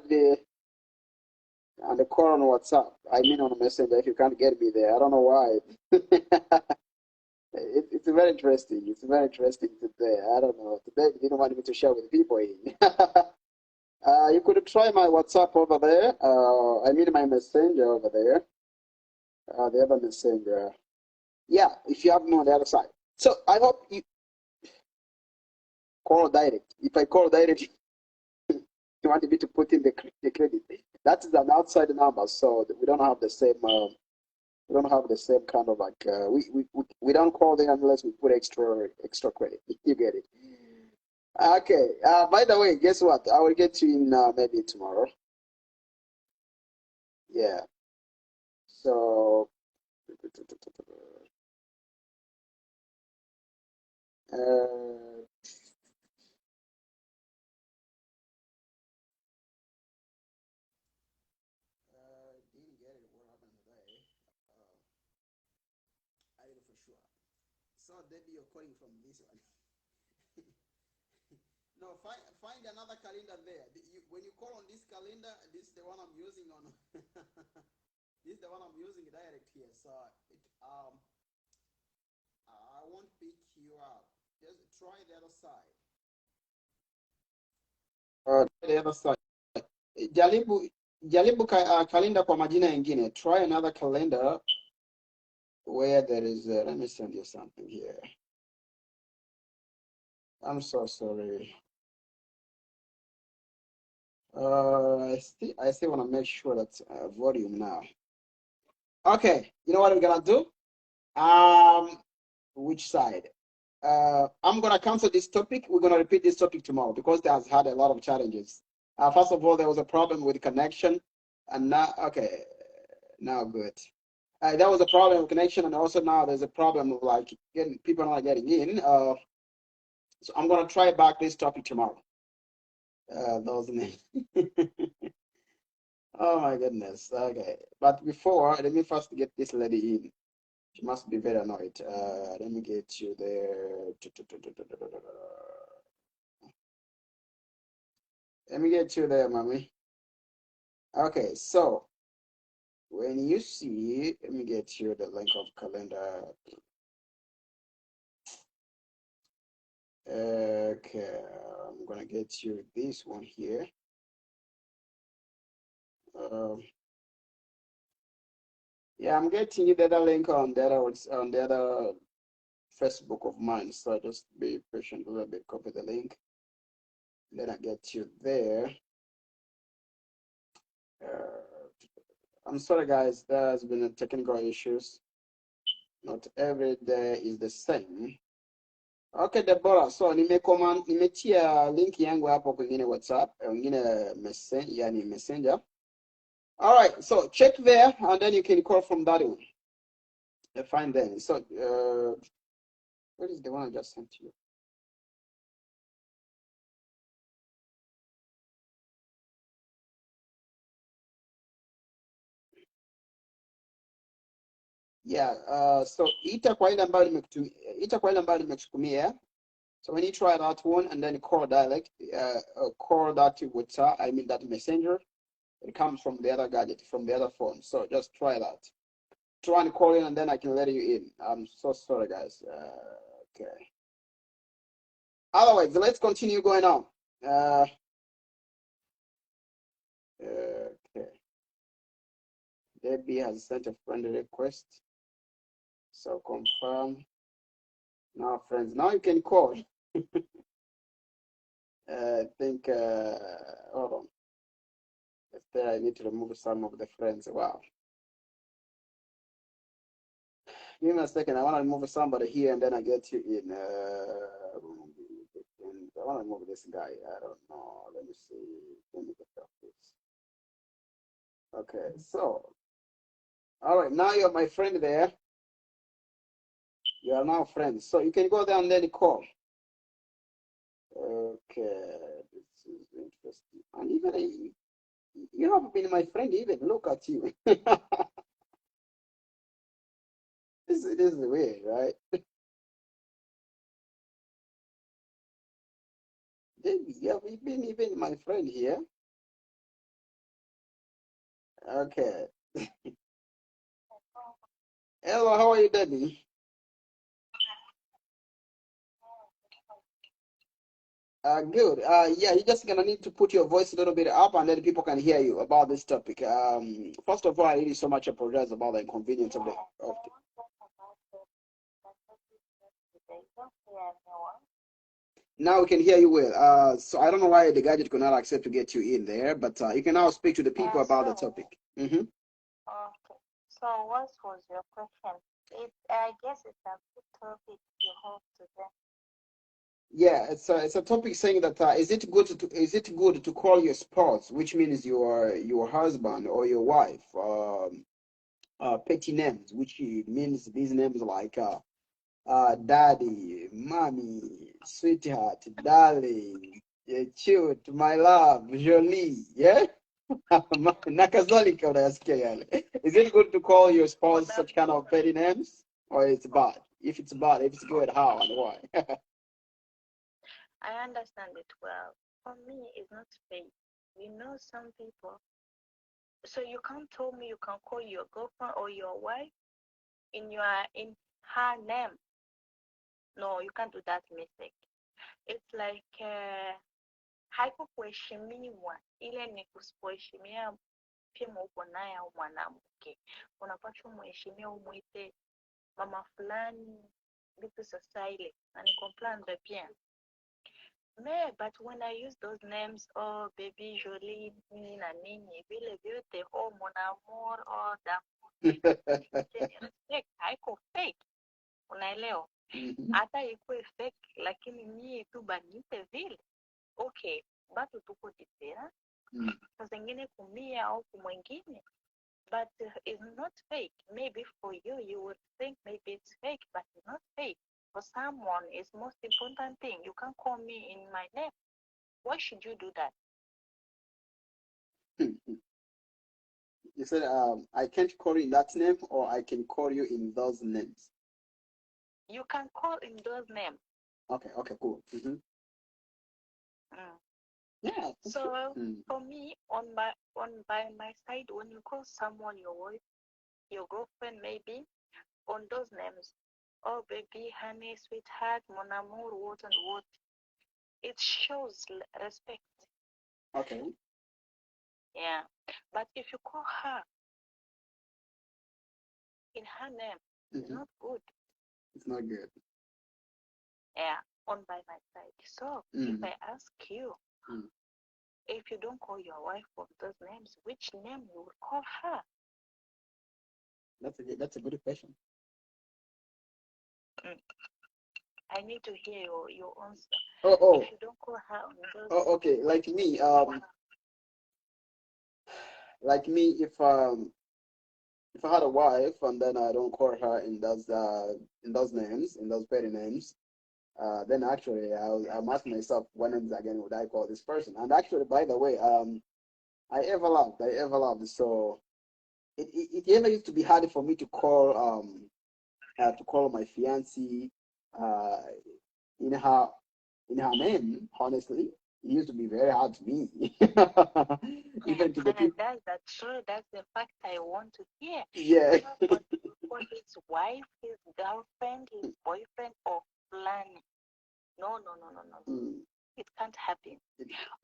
on the call on WhatsApp. I mean on the messenger if you can't get me there. I don't know why. It's very interesting. It's very interesting today. I don't know. Today they didn't want me to share with people. You could try my WhatsApp over there. I mean my messenger over there. The other messenger. Yeah, if you have me on the other side. So I hope you call direct. If I call direct, you want me to put in the credit. That is an outside number, so we don't have the same. We don't have the same kind of like we don't call them unless we put extra credit. You get it? Okay. By the way, guess what? I will get you in maybe tomorrow. Yeah. So. Didn't get it. What happened today? I did it for sure. So Debbie, you're calling from this one. No, find another calendar there. When you call on this calendar, this is the one I'm using on. This is the one I'm using direct here. So I won't pick you up. Just try the other side. The other side. Jaribu calendar kwa majina yengine. Try another calendar where there is. Let me send you something here. I'm so sorry. I still want to make sure that volume now. Okay, you know what we're gonna do? Um, which side? I'm gonna cancel this topic. We're gonna repeat this topic tomorrow because it has had a lot of challenges. First of all, there was a problem with connection, and now okay, now good. There was a problem with connection, and also now there's a problem of like getting people not getting in. So I'm gonna try back this topic tomorrow. Those names. Oh my goodness. Okay, but before, let me first get this lady in. She must be very annoyed. Let me get you there. Let me get you there, mommy. Okay, so when you see, let me get you the link of calendar. Okay, I'm gonna get you this one here. Um, yeah, I'm getting you the other link on on the other Facebook of mine. So just be patient a little bit. Copy the link. Then I get you there. Uh, I'm sorry, guys. There's been a technical issues. Not every day is the same. Okay, Deborah. So nimetia link yangu hapo kwingine WhatsApp, wengine yani messenger. All right. So check there, and then you can call from that one. Fine then. So what is the one I just sent you? Yeah. So ita kwa ile ambayo nimekutumia. So when you try that one and then call dialect, call that WhatsApp, I mean that messenger, it comes from the other gadget, from the other phone. So just try that. Try and call in and then I can let you in. I'm so sorry, guys. Okay. Otherwise, let's continue going on. Okay. Debbie has sent a friend request. So confirm. Now, friends, now you can call. I think, hold on. There I need to remove some of the friends. Wow. Give me a second. I want to remove somebody here and then I get you in. I want to remove this guy. I don't know. Let me see. Let me get off this. Okay, so, all right. Now you're my friend there. You are now friends. So you can go there and then call. Okay, this is interesting. And even you have been my friend. Even look at you. This is weird, right? Debbie, you have been even my friend here. Okay. Hello, how are you, Debbie? Good. Yeah, you're just gonna need to put your voice a little bit up, and then people can hear you about this topic. First of all, I really so much apologize about the inconvenience of the. Now we can hear you well. So I don't know why the gadget could not accept to get you in there, but you can now speak to the people about the topic. Mm-hmm.
Okay. So what was your question? I guess it's a good topic you hope today.
Yeah, it's a topic saying that is it good to call your spouse, which means your husband or your wife, petty names, which means these names like daddy, mommy, sweetheart, darling, cute, my love, Jolie, yeah? Na kadhalika unayasikia yale. Is it good to call your spouse such kind of petty names? Or it's bad? If it's bad, if it's good, how and why?
I understand it well. For me, it's not faith. You know, some people. So you can't tell me you can call your girlfriend or your wife in her name. No, you can't do that mistake. It's like haikukuheshimiwa, ile ni kusipoheshimia pia uko naye au mwanamke, unapaswa umheshimia, umwite mama fulani, vitu sasa ile na ni comprendre bien. But when I use those names, oh baby Jolie, nini na nini, vile vyote, oh mon amour, oh respect, haiko fake, unaelewa?
Mhm.
Hata ikuwe fake, lakini mie tu banite vile. Okay, bado tuko different.
Mm.
Saa zingine kumia au kumwengine, but it's not fake. Maybe for you, you would think maybe it's fake, but it's not fake. For someone, it's most important thing. You can't call me in my name. Why should you do that?
You said I can't call you in that name, or I can call you in those names.
You can call in those names.
Okay, cool. Mm-hmm.
Mm.
Yeah.
So
Mm.
for me, by my side, when you call someone your wife, your girlfriend, maybe on those names, oh baby, honey, sweetheart, mon amour, what and what, it shows respect.
Okay.
Yeah. But if you call her in her name, it's not good.
It's not good.
Yeah. On by my side. So if I ask you, if you don't call your wife from those names, which name you will call her?
That's a good question.
I need to hear your answer.
Oh.
If you don't call her on those
Oh, okay. Like me, if I had a wife and then I don't call her in those names, in those petty names, then actually I'm asking myself, what names again would I call this person? And actually, by the way, I ever loved. So it ever used to be hard for me to call my fiancée uh in her name. Honestly, it used to be very hard to me, even to the people.
That's true. That's the fact I want to hear.
Yeah.
But for his wife, his girlfriend, his boyfriend, or planning. No. It can't happen.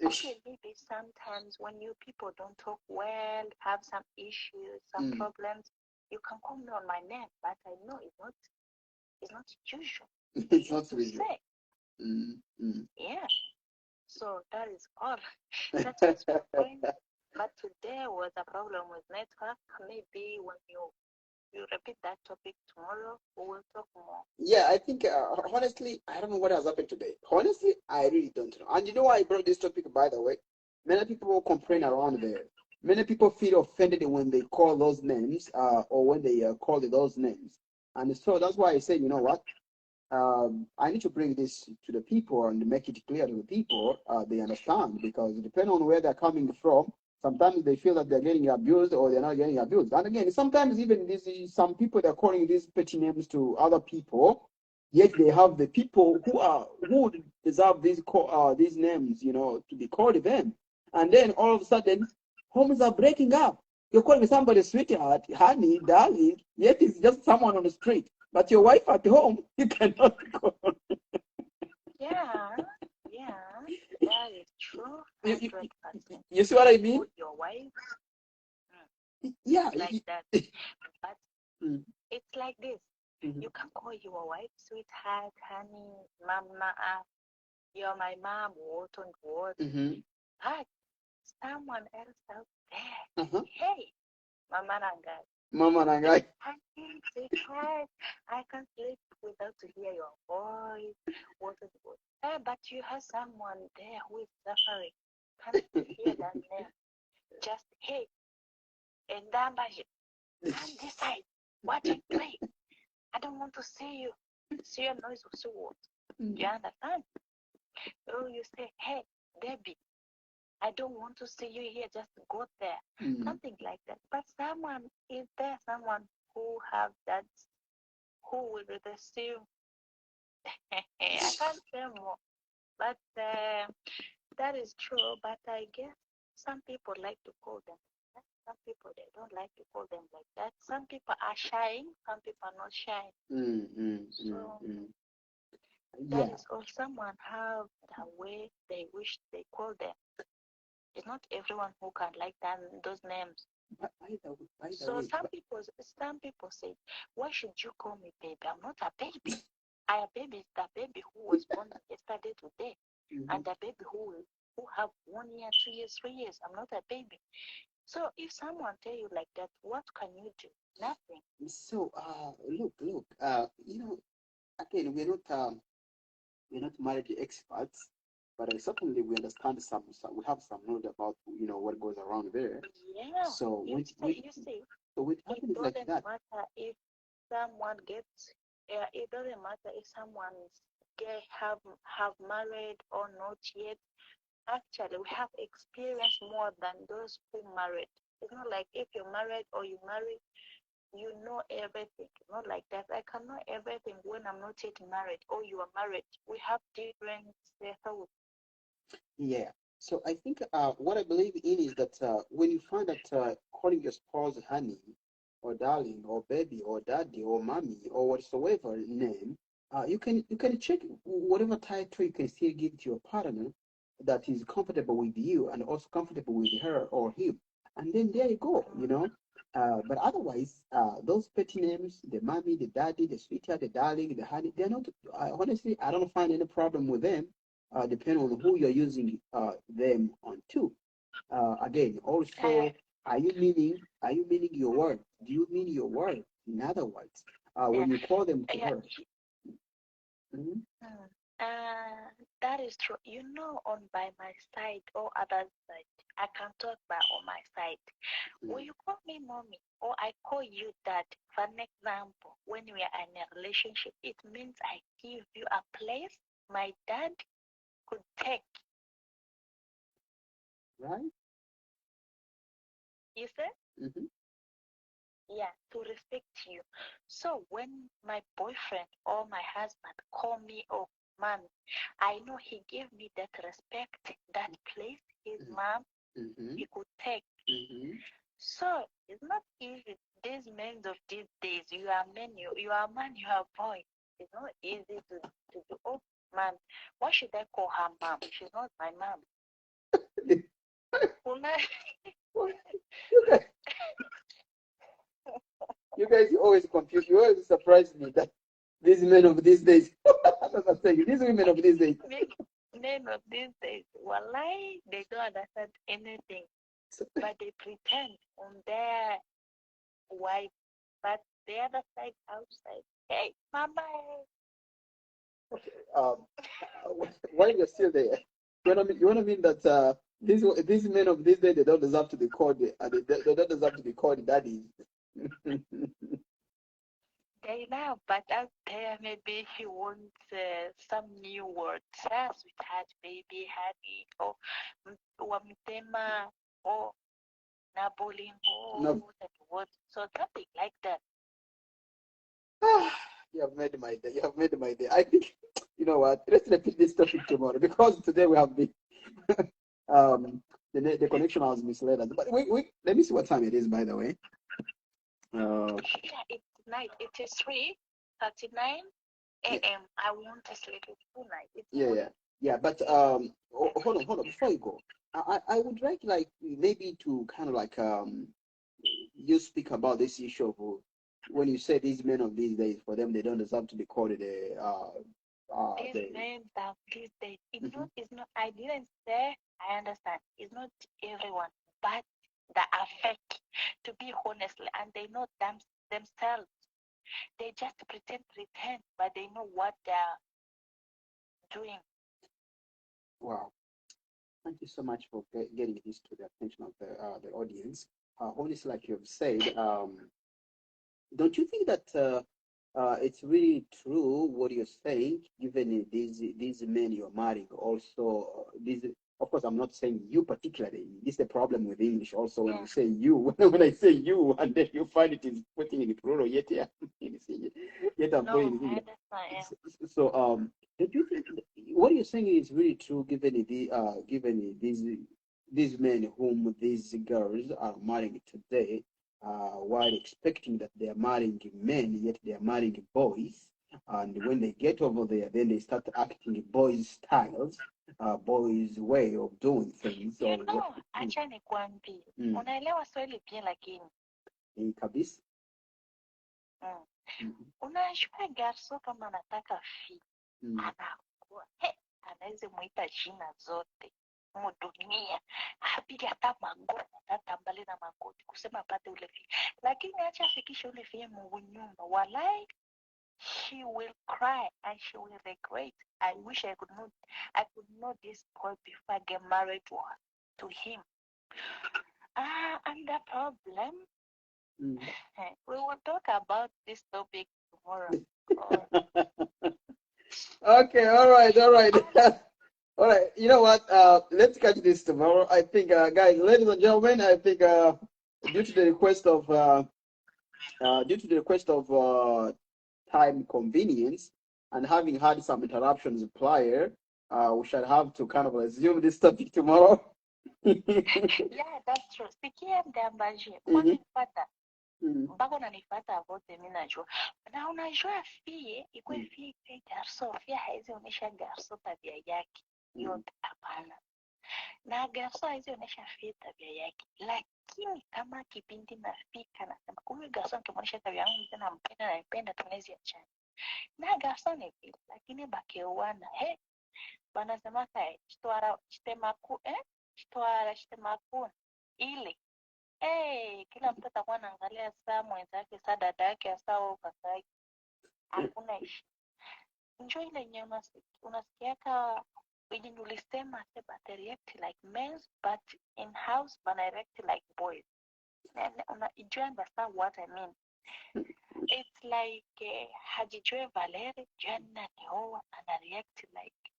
Okay, maybe sometimes when you people don't talk well, have some issues, some problems, you can call me on my name, but I know it's not usual.
It's not usual.
Yeah. So that is all. That was my point. But today was a problem with network. Maybe when you repeat that topic tomorrow, we will talk more.
Yeah, I think honestly, I don't know what has happened today. Honestly, I really don't know. And you know why I brought this topic, by the way? Many people will complain around there. Many people feel offended when they call those names, or when they call those names. And so that's why I say, you know what? I need to bring this to the people and make it clear to the people. They understand, because depending on where they're coming from, sometimes they feel that they're getting abused or they're not getting abused. And again, sometimes even some people, they're calling these petty names to other people, yet they have the people who deserve these names, to be called them. And then all of a sudden, homes are breaking up. You're calling somebody sweetheart, honey, darling, yet it's just someone on the street. But your wife at home, you cannot call.
Yeah, that is true. 100%.
You see what I mean?
With your wife,
yeah,
like that. But it's like this. You can call your wife sweetheart, honey, mama, you're my mom, what and what. But someone else out there, hey, mama nangai.
Mama nangai.
Honey, sweetheart, I can't sleep without to hear your voice. What and what. But you have someone there who is suffering. Can't hear that name. Just hey, and Dambaji, come this side. What are you doing? I don't want to see you. See your noise of so what? You understand? Oh, you say, hey, Debbie, I don't want to see you here. Just go there. Something like that. But someone is there, someone who have that, who will receive. I can't say more. But that is true. But I guess some people like to call them. Some people, they don't like to call them like that. Some people are shy. Some people are not shy. That is all. Someone have the way they wish they call them. It's not everyone who can like that, those names. So some people say, why should you call me baby? I'm not a baby. A baby is the baby who was born yesterday today. and a baby who have 1 year, 2 years, 3 years. I'm not a baby. So if someone tell you like that, what can you do? Nothing.
So, look, again, we're not marriage experts, but certainly we understand some. We have some knowledge about what goes around there.
Yeah.
So
You see,
so when it
it
happens like
doesn't
that,
matter if someone gets. It doesn't matter if someone have married or not yet. Actually, we have experienced more than those who married. It's not like if you're married or you marry, you know everything. Not like that. I can know everything when I'm not yet married or you are married. We have different thoughts.
yeah. So I think what I believe in is that when you find that calling your spouse honey or darling or baby or daddy or mommy or whatsoever name, you can check whatever title you can still give to your partner that is comfortable with you and also comfortable with her or him, and then there you go. But otherwise, those petty names, the mommy, the daddy, the sweetheart, the darling, the honey, they're not. Honestly, I don't find any problem with them depending on who you're using them on to. Again, also, are you meaning your word? Do you mean your word? In other words,
Yeah,
when you call them to
yeah.
her. Mhm.
Mm. That is true. On by my side or other side, I can talk by on my side. When you call me mommy or I call you dad, for an example, when we are in a relationship, it means I give you a place my dad could take.
Right?
You see?
Hmm.
Yeah, to respect you. So when my boyfriend or my husband call me oh mommy, I know he gave me that respect, that place his mom
Hmm.
he could take.
Hmm.
So it's not easy. These men of these days, you are men, you are man, you are boy. It's not easy to do. Oh, mom, why should I call her mom? She's not my mom.
you guys, you always confuse. You always surprise me that these men of these days. I'm saying these women of these days.
Men of these days, wallahi, they don't understand anything, but they pretend on their wife, but the other side outside. Hey, mama.
Um, while you're still there, you wanna mean that these men of these days they don't deserve to be called they don't deserve to be called daddies.
They know, but out there maybe he wants some new words. Sweetheart, baby, honey, or wamtema, or nabolingo,
No.
that word. So something like that.
You have made my day. You have made my day. I think you know what? Let's repeat this topic tomorrow because today we have been um the connection has misled us. But wait, let me see what time it is, by the way. Uh,
Yeah, it's night. It is 3:39
yeah,
a.m. I want to sleep. It's tonight. It's
yeah,
morning.
yeah, yeah. But hold on. Before you go, I would like maybe to kind of like you speak about this issue of when you say these men of these days, for them they don't deserve to be called
These
the.
men that these days,
Mhm.
it's not, I didn't say, I understand, it's not everyone, but the affect, to be honestly, and they know themselves. They just pretend, but they know what they're doing.
Wow. Thank you so much for getting this to the attention of the audience. Honestly, like you've said, don't you think that it's really true what you're saying? Given these men you're marrying, also these. Of course, I'm not saying you particularly. This is the problem with English. Also, when
Yeah.
we say you, when I say you, and then you find it is putting in plural. Yet, yeah, yet I'm putting
No,
it in
I
singular.
understand. Yeah.
So, don't you think what you're saying is really true? Given these men whom these girls are marrying today, while expecting that they are marrying men, yet they are marrying boys. And when they get over there, then they start acting boys' styles, boys' way of doing things.
You
Or what?
know, acha nikwambie,
Mm,
unaelewa swahili pia lakini
kabisa.
mm.
Mhm,
Unashua garso kama anataka fi
mm.
anakuwa he anaweza muita jina zote mudunia, apige hata magoti, hata mbali na magoti kusema apate ule fie, lakini acha afikishe ule fie Mungu nyumba, walai she will cry and she will regret. I wish I could know this boy before I get married to him. And the problem, we will talk about this topic tomorrow.
Okay, all right. All right, you know what? Let's catch this tomorrow. I think, guys, ladies and gentlemen, I think due to the request of time convenience and having had some interruptions prior, we shall have to kind of resume this topic tomorrow.
Yeah, that's true. Sikia mdambaji, unanipata mpaka unanipata vote, mimi najua na unajua fie ikwe fie garso, fie haizi onyesha garso tabia yake yote, hapana. Na garso haizi onyesha fie tabia yake, lakini kama kipindi nafika nasema huyu garso nikimwonyesha tabia yangu tena nampenda na nipenda, tunaweza achana na garso ni vile, lakini bakeuana banasema kae chitwara chitemaku chitemaku ile kila mtu atakuwa anaangalia saa mwenzake, saa dada yake, saa au kaka yake, hakuna ishi. Njoo ile yenye unasikiaka wenye ulisema they react like men but in house bana react like boys. Do you understand what I mean? It's like hajijue Valerie jana nioa ana react like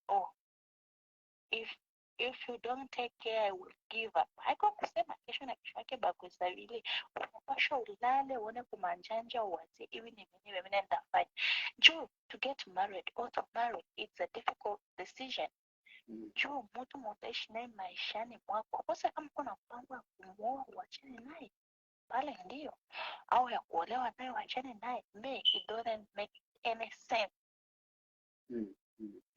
if you don't take care I will give up. Haiko kusema kesho na kesho yake bakuza vile unapasha ulale uone kumanjanja uwazi hivi ni mimi nitafanya. Juu to get married or to marry, it's a difficult decision. Juu mtu mutaishi naye maishani mwako, kosa kama kuna mpango wa kumuoa uachane naye pale ndio, au ya kuolewa naye uachane naye, it doesn't make any sense.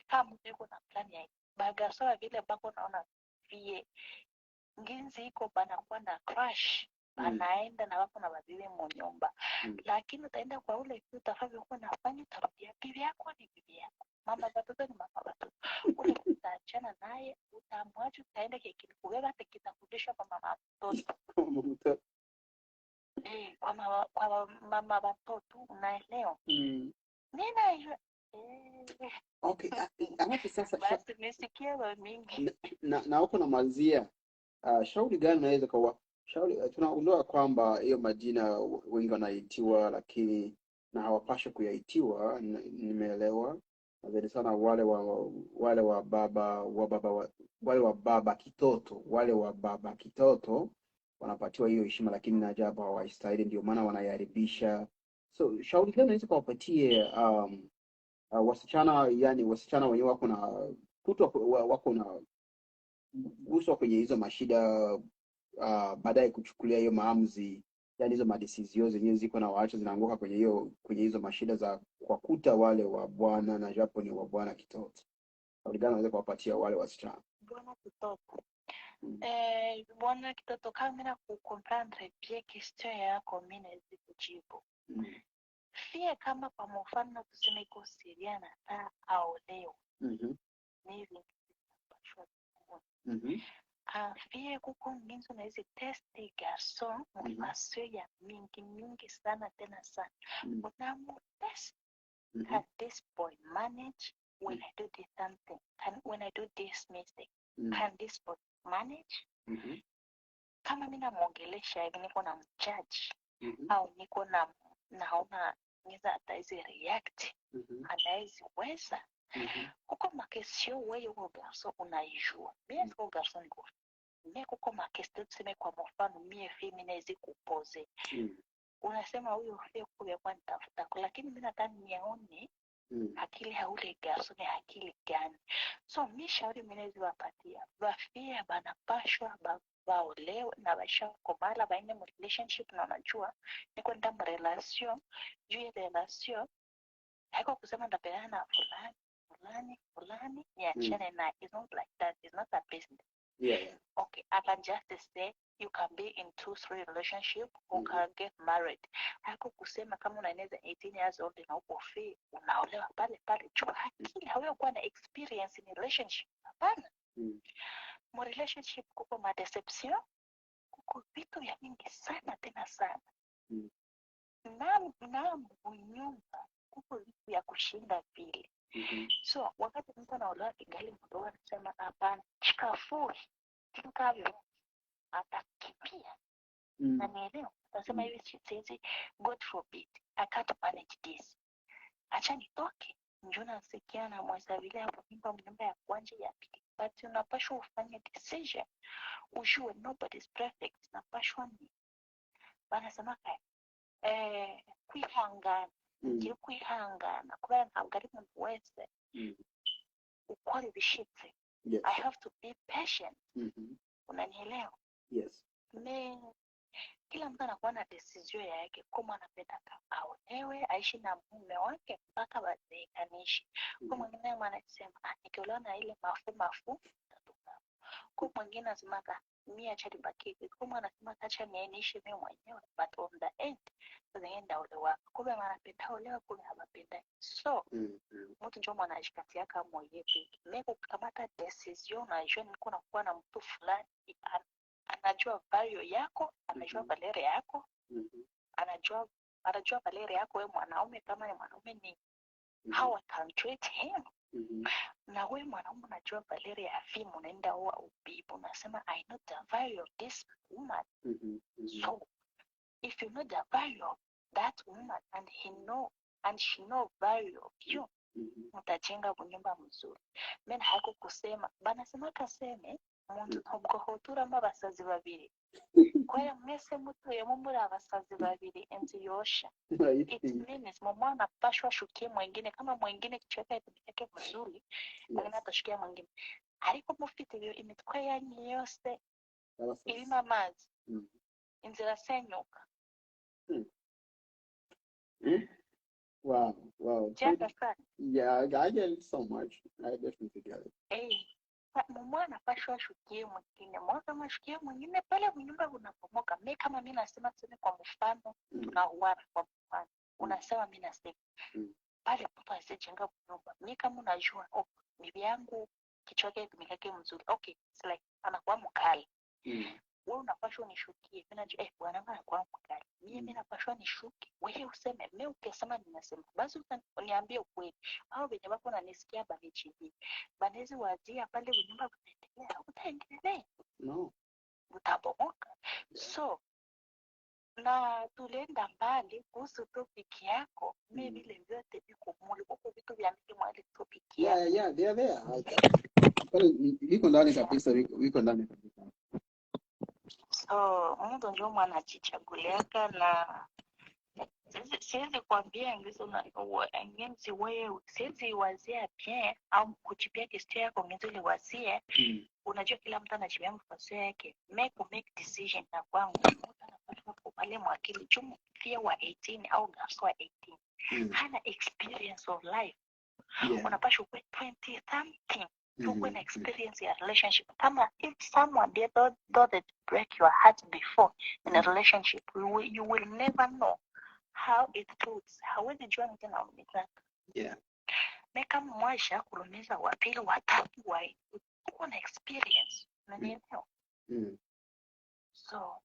Kama mtu yuko na plan ya bagasoa vile bako naona vie nginzi iko banakuwa na crush banaenda na wako na badili mnyumba, lakini utaenda kwa ule kitu utakavyokuwa nafanya, utarudia bibi yako ni bibi yako, mama watoto ni mama watoto, ule utaachana naye, utamwacha, utaenda kikubeba kitakudisha kwa mama watoto kwa mama watoto, unaelewa? Nina hiyo
Okay, alafu sasa
basi nisikie mingi
na huko namalizia, shauri gani unaweza kwa shauri? Tunaondoa kwamba hiyo majina wengi wanaitiwa, lakini na hawapaswi kuyaitiwa. Nimeelewa zaidi sana wale wa baba kitoto wanapatiwa hiyo heshima, lakini na ajabu hawaistahili, ndio maana wanayaharibisha. So shauri gani unaweza kuwapatie wasichana, yani wasichana wenyewe wako na wako na guswa kwenye hizo mashida, baadaye kuchukulia hiyo maamuzi, yani hizo madesizio zenyewe ziko na waacha zinaanguka kwenye hizo mashida za kwa kuta wale wa bwana na japo ni wa bwana kitoto. Shauri gani unaweza kuwapatia wale wasichana?
Bwana kitoto bwana kitoto, kama mimi nakukomprendre bien question yako, mimi naweza kujibu. Fie kama kwa mfano tuseme iko Syria na taa aoleo. Nivi mpashwa. Fie kuko nginzo na hizi testi garson mwasio ya mingi sana tena sana. Unamu test, can this boy manage when I do this something? When I do this mistake, can this boy manage? Kama mimi namuongelesha hivi niko na mjudge au niko naona niza ataizi react anaizi weza kuko makesio wewe uko garso unaijua mimi siko garso niko mimi kuko makesio tuseme kwa mfano mimi feminine kupoze unasema huyo fie kule kwa nitafuta, lakini mimi nataka nione akili haule garso ni akili gani. So mimi shauri mimi wapatia wafia banapashwa baolewe na basha komala baine mu relationship, na unajua niko ndani relation juu ya relation haiko kusema ndapelana na fulani niachane na, it's not like that, it's not a business.
Yeah.
Okay, I can just say you can be in 2-3 relationship or can get married. Hapo kusema kama unaeneza 18 years old na uko free unaolewa pale pale juu akili hauyakuwa na experience in relationship. Hapana. Mo relationship kuko ma deception, kuko vitu ya mingi sana tena sana. Na nyumba kuko vitu ya kushinda vile. So wakati mtu anaolewa kingali mdogo anasema hapana, chikafuri tikavyo atakimbia. Na nielewa nasema hivi siwezi, God forbid I can't manage this, acha nitoke. Njoo nasikia na mweza vile hapo nyumba ya kwanza ya pili, but unapaswa ufanye decision, ujue nobody's perfect. Unapaswa ni banasema kwihangana, ngiye kwihangana kubera ntabwo ari muntu wese ukora ibishitse. I have to be patient. Unanielewa?
Yes.
Kila mtu anakuwa na decision yake, kama anapenda aolewe aishi na mume wake mpaka bazeekanishi. Kwa mwingine anasema nikiolewa na ile mafu tatoka. Kwa mwingine anasema mimi acha nibaki. Kwa mwingine anasema acha niishi mimi mwenyewe, but on the end tunaenda olewa. Kwa maana anapenda olewa, kwa hapenda. So mtu ndio mwanajikatia kama mwenyewe. Mimi kukamata decision na je niko nakuwa na mtu fulani anajua value yako, anajua valere yako, anajua valere yako wewe mwanaume, kama ni mwanaume ni how I can treat him. Na wewe mwanaume unajua valere ya fimu, unaenda huwa ubibu, unasema I know the value of this woman. So if you know the value of that woman and she know value of you, mtajenga nyumba mzuri. Mimi hako kusema banasema kaseme muntu ntabwo hotura abasazi babiri. Kwa hiyo mwese mutuye muri abasazi babiri enzi yosha. It means mwana apashwa shukie mwingine, kama mwingine kichweka yake mzuri mwingine atashukia mwingine. Ariko mufite iyo imitwe yanyu yose irimo amazi inzira senyuka.
Wow. Yeah, I get it so much. I definitely get it.
Mwana apashwa ashukie mwingine, kama ashukie mwingine pale nyumba unapomoka. Mimi kama mimi nasema tuseme kwa mfano tunauana kwa mfano, unasema mimi nasema pale mtu asijenga nyumba. Mimi kama unajua bibi yangu kichwa chake kimekake mzuri, okay, it's like anakuwa mkali. Wewe unapashwa nishukie, mimi najua bwana wangu anakuwa mkali, mimi napashwa nishukie. Wewe useme, mimi ukisema ninasema, basi uniambie ukweli. Hao wenye wako wananisikia bali chini banezi wazia pale nyumba utaendelea.
No,
utabomoka. So na tulienda mbali kuhusu topic yako. Mimi vile vyote viko muli huko, vitu vya mimi mwali topic yako.
Yeah, they are there. Pale viko ndani kabisa, viko ndani kabisa.
So mtu ndio mwanajichaguliaka, na siwezi kuambia ngizo na ngenzi wewe, siwezi wazia bien au kujipia kistoria yako ngenzi ile wazie. Unajua kila mtu anajibia mfasi yake. Make decision na kwangu mtu anapaswa kubali mwakili chumu pia wa 18 au gaso wa 18 hana experience of life. Unapaswa kuwa 20 something to win experience ya relationship. Kama if someone did not break your heart before in a relationship, you will never know how it feels. Hawezi jua mtu na umitaka. Meka mwaisha kulumeza wa pili wa tatu wa uko na experience. Unanielewa? So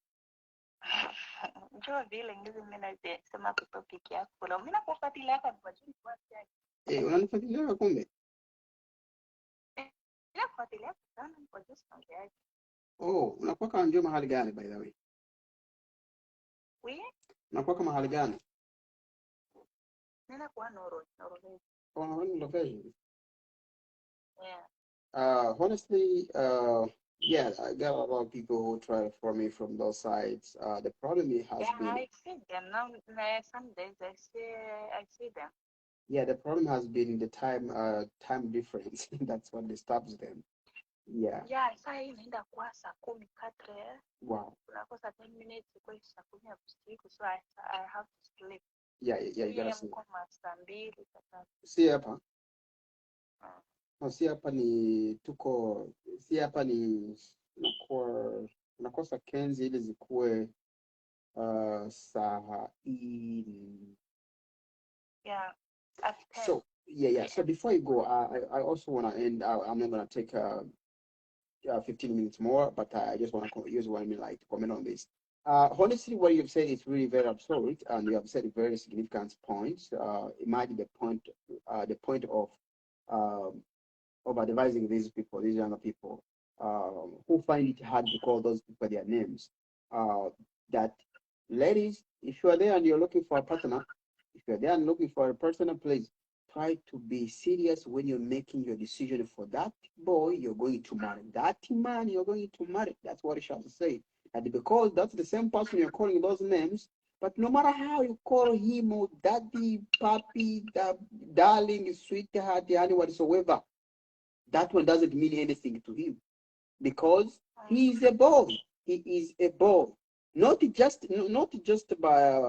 njoo vile ngizi mimi nasema topic yako. Mimi nakufuatilia hapa kwa jini kwa yake.
Unanifuatilia kumbe?
Nakufuatilia sana kwa jini yake.
Unakuwa kama njoo mahali gani by the way? Unakuwa kama mahali gani?
Nina kwa Noro.
Location.
Yeah.
Honestly, yeah, I got a lot of people who try for me from those sides. The problem has been.
I see them now. Some days I see them.
Yeah, the problem has been the time difference. That's what disturbs them. Yeah.
Yeah, saa hii inaenda kwa saa 10:04.
Wow.
Unakosa 10 minutes kwa saa 10 ya usiku, so I have to sleep.
Yeah, you gotta sleep.
Kama saa 2 sasa.
Si hapa. Si hapa ni tuko, si hapa ni nakuwa unakosa Kenzi ili zikuwe sahihi.
Yeah, at 10
So yeah. So
p.m.
before you go, I also want to end. I'm not gonna take 15 minutes more, but I just want to use 1 minute like to comment on this. Honestly, what you've said is really very absurd, and you have said very significant points. Imagine the point um, of advising these people, these younger people, who find it hard to call those people their names. Uh, that ladies, if you are there and you're looking for a partner, if you're there and looking for a partner, please try to be serious when you're making your decision for that boy you're going to marry, that man you're going to marry. That's what it shall say. And because that's the same person you're calling those names, but no matter how you call him or daddy, papi, darling, sweetheart, honey, whatsoever, that one doesn't mean anything to him because he is a boy. He is a boy, not just by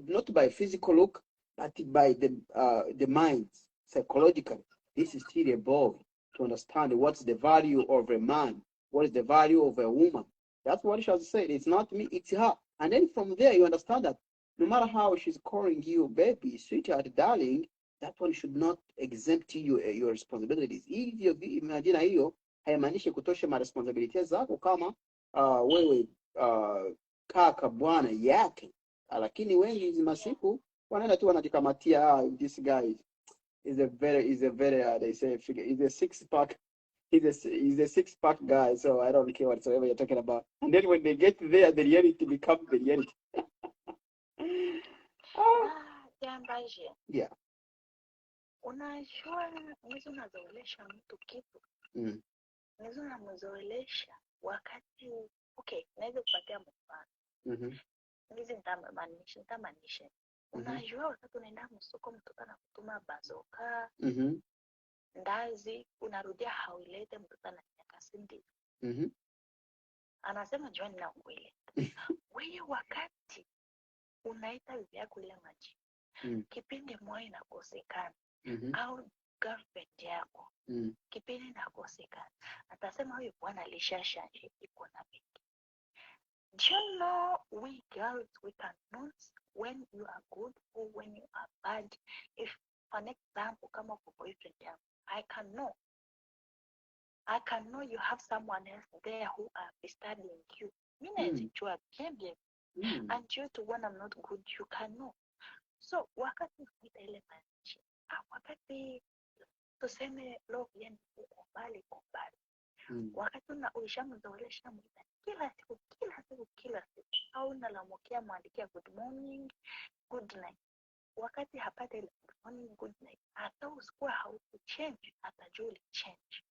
not by physical look, but by the mind, psychologically. This is still a boy to understand what's the value of a man, what is the value of a woman. That's what she has said. It's not me, it's her. And then from there, you understand that no matter how she's calling you baby, sweetheart, darling, that one should not exempt you your responsibilities. Hivyo majina hiyo haimaanishi kutosha maresponsibility zako kama wewe kaka bwana yake, lakini wengi hizi masiku wanaenda tu wanajikamatia, this guy is a very they say is a six pack. He's a six pack guy, so I don't care whatsoever you're talking about. And then when they get there, the reality becomes the reality.
Jambaje,
Yeah.
unajua unaweza unazoelesha mtu kitu, unaweza unamzoelesha wakati okay, naweza kupatia mfano hizi nitamaanisha unajua wakati unaenda msoko mtoto anakutuma bazoka ndazi, unarudia hauilete, mtoto ananyaka sindi anasema jua nina ukweli. Wewe wakati unaita bibi yako ile maji kipindi moyo inakosekana au girlfriend yako kipindi inakosekana, atasema huyu bwana alishashanje iko na bibi. Do you know we girls, we can know when you are good or when you are bad? If for an example come up with boyfriend, I can know you have someone else there who are studying you. And you to when I'm not good, you can know. So wakati unaita ile maji, wakati tuseme love yani uko mbali, wakati ulishamzoelesha mwita kila siku au unalamukia mwandikia good morning, good night, wakati hapata ile good morning, good night, hata usikuwa haukuchange, atajua ulichange.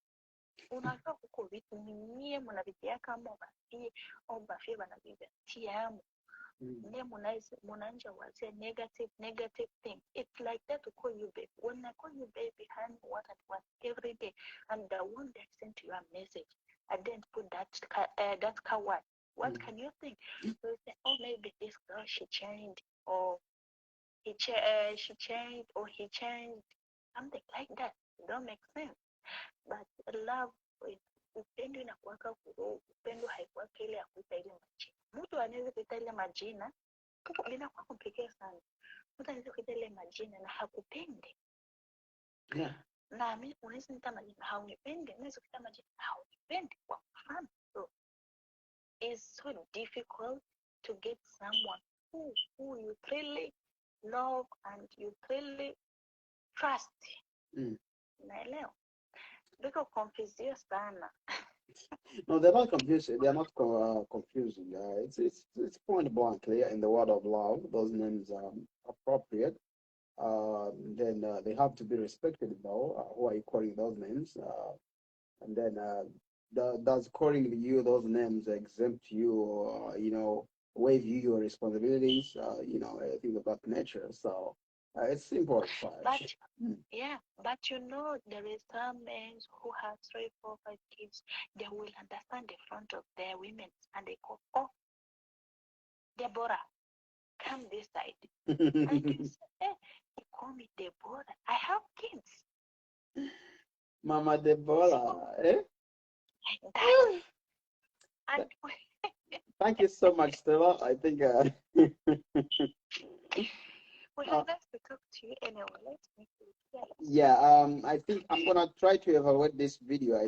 Unajua kuko vitu mwenye mnavitia kama bafie au bafie wanavitia tiamu ndiye mnaanza wazia negative thing. It's like that to call you baby. When I call you baby, honey, what every day, and the one that sent you a message, I didn't put that coward. What can you think? So you say, oh, maybe this girl she changed, or she changed, or he changed, something like that. It don't make sense. But love, upendo inakuwaka upendo haikuwaka ile ya kuita ile majina. Mtu anaweza kuita ile majina linakuwa complicated sana. Mtu anaweza kuita ile majina na hakupendi. Na mimi unaweza nita majina haunipendi, unaweza kuita majina haunipendi kwa mfano. So it's so difficult to get someone who you really love and you really trust. Naelewa. Biko confused sana.
No, they're not confused. They are not confusing. It's point blank clear in the word of love. Those names are appropriate. Then they have to be respected though. Who are you calling those names? And then does calling you those names exempt you, or waive you your responsibilities? Things of that nature. So it's important.
But but there is some men who have 3, 4, 5 kids. They will understand the front of their women and they call, oh, Deborah, come this side. I can say, hey, you call me Deborah. I have kids.
Mama Deborah,
so, that And
Thank you so much, Stella. I think
we have nice to talk to you anyway. Let's make it.
yeah, I think I'm gonna try to evaluate this video. I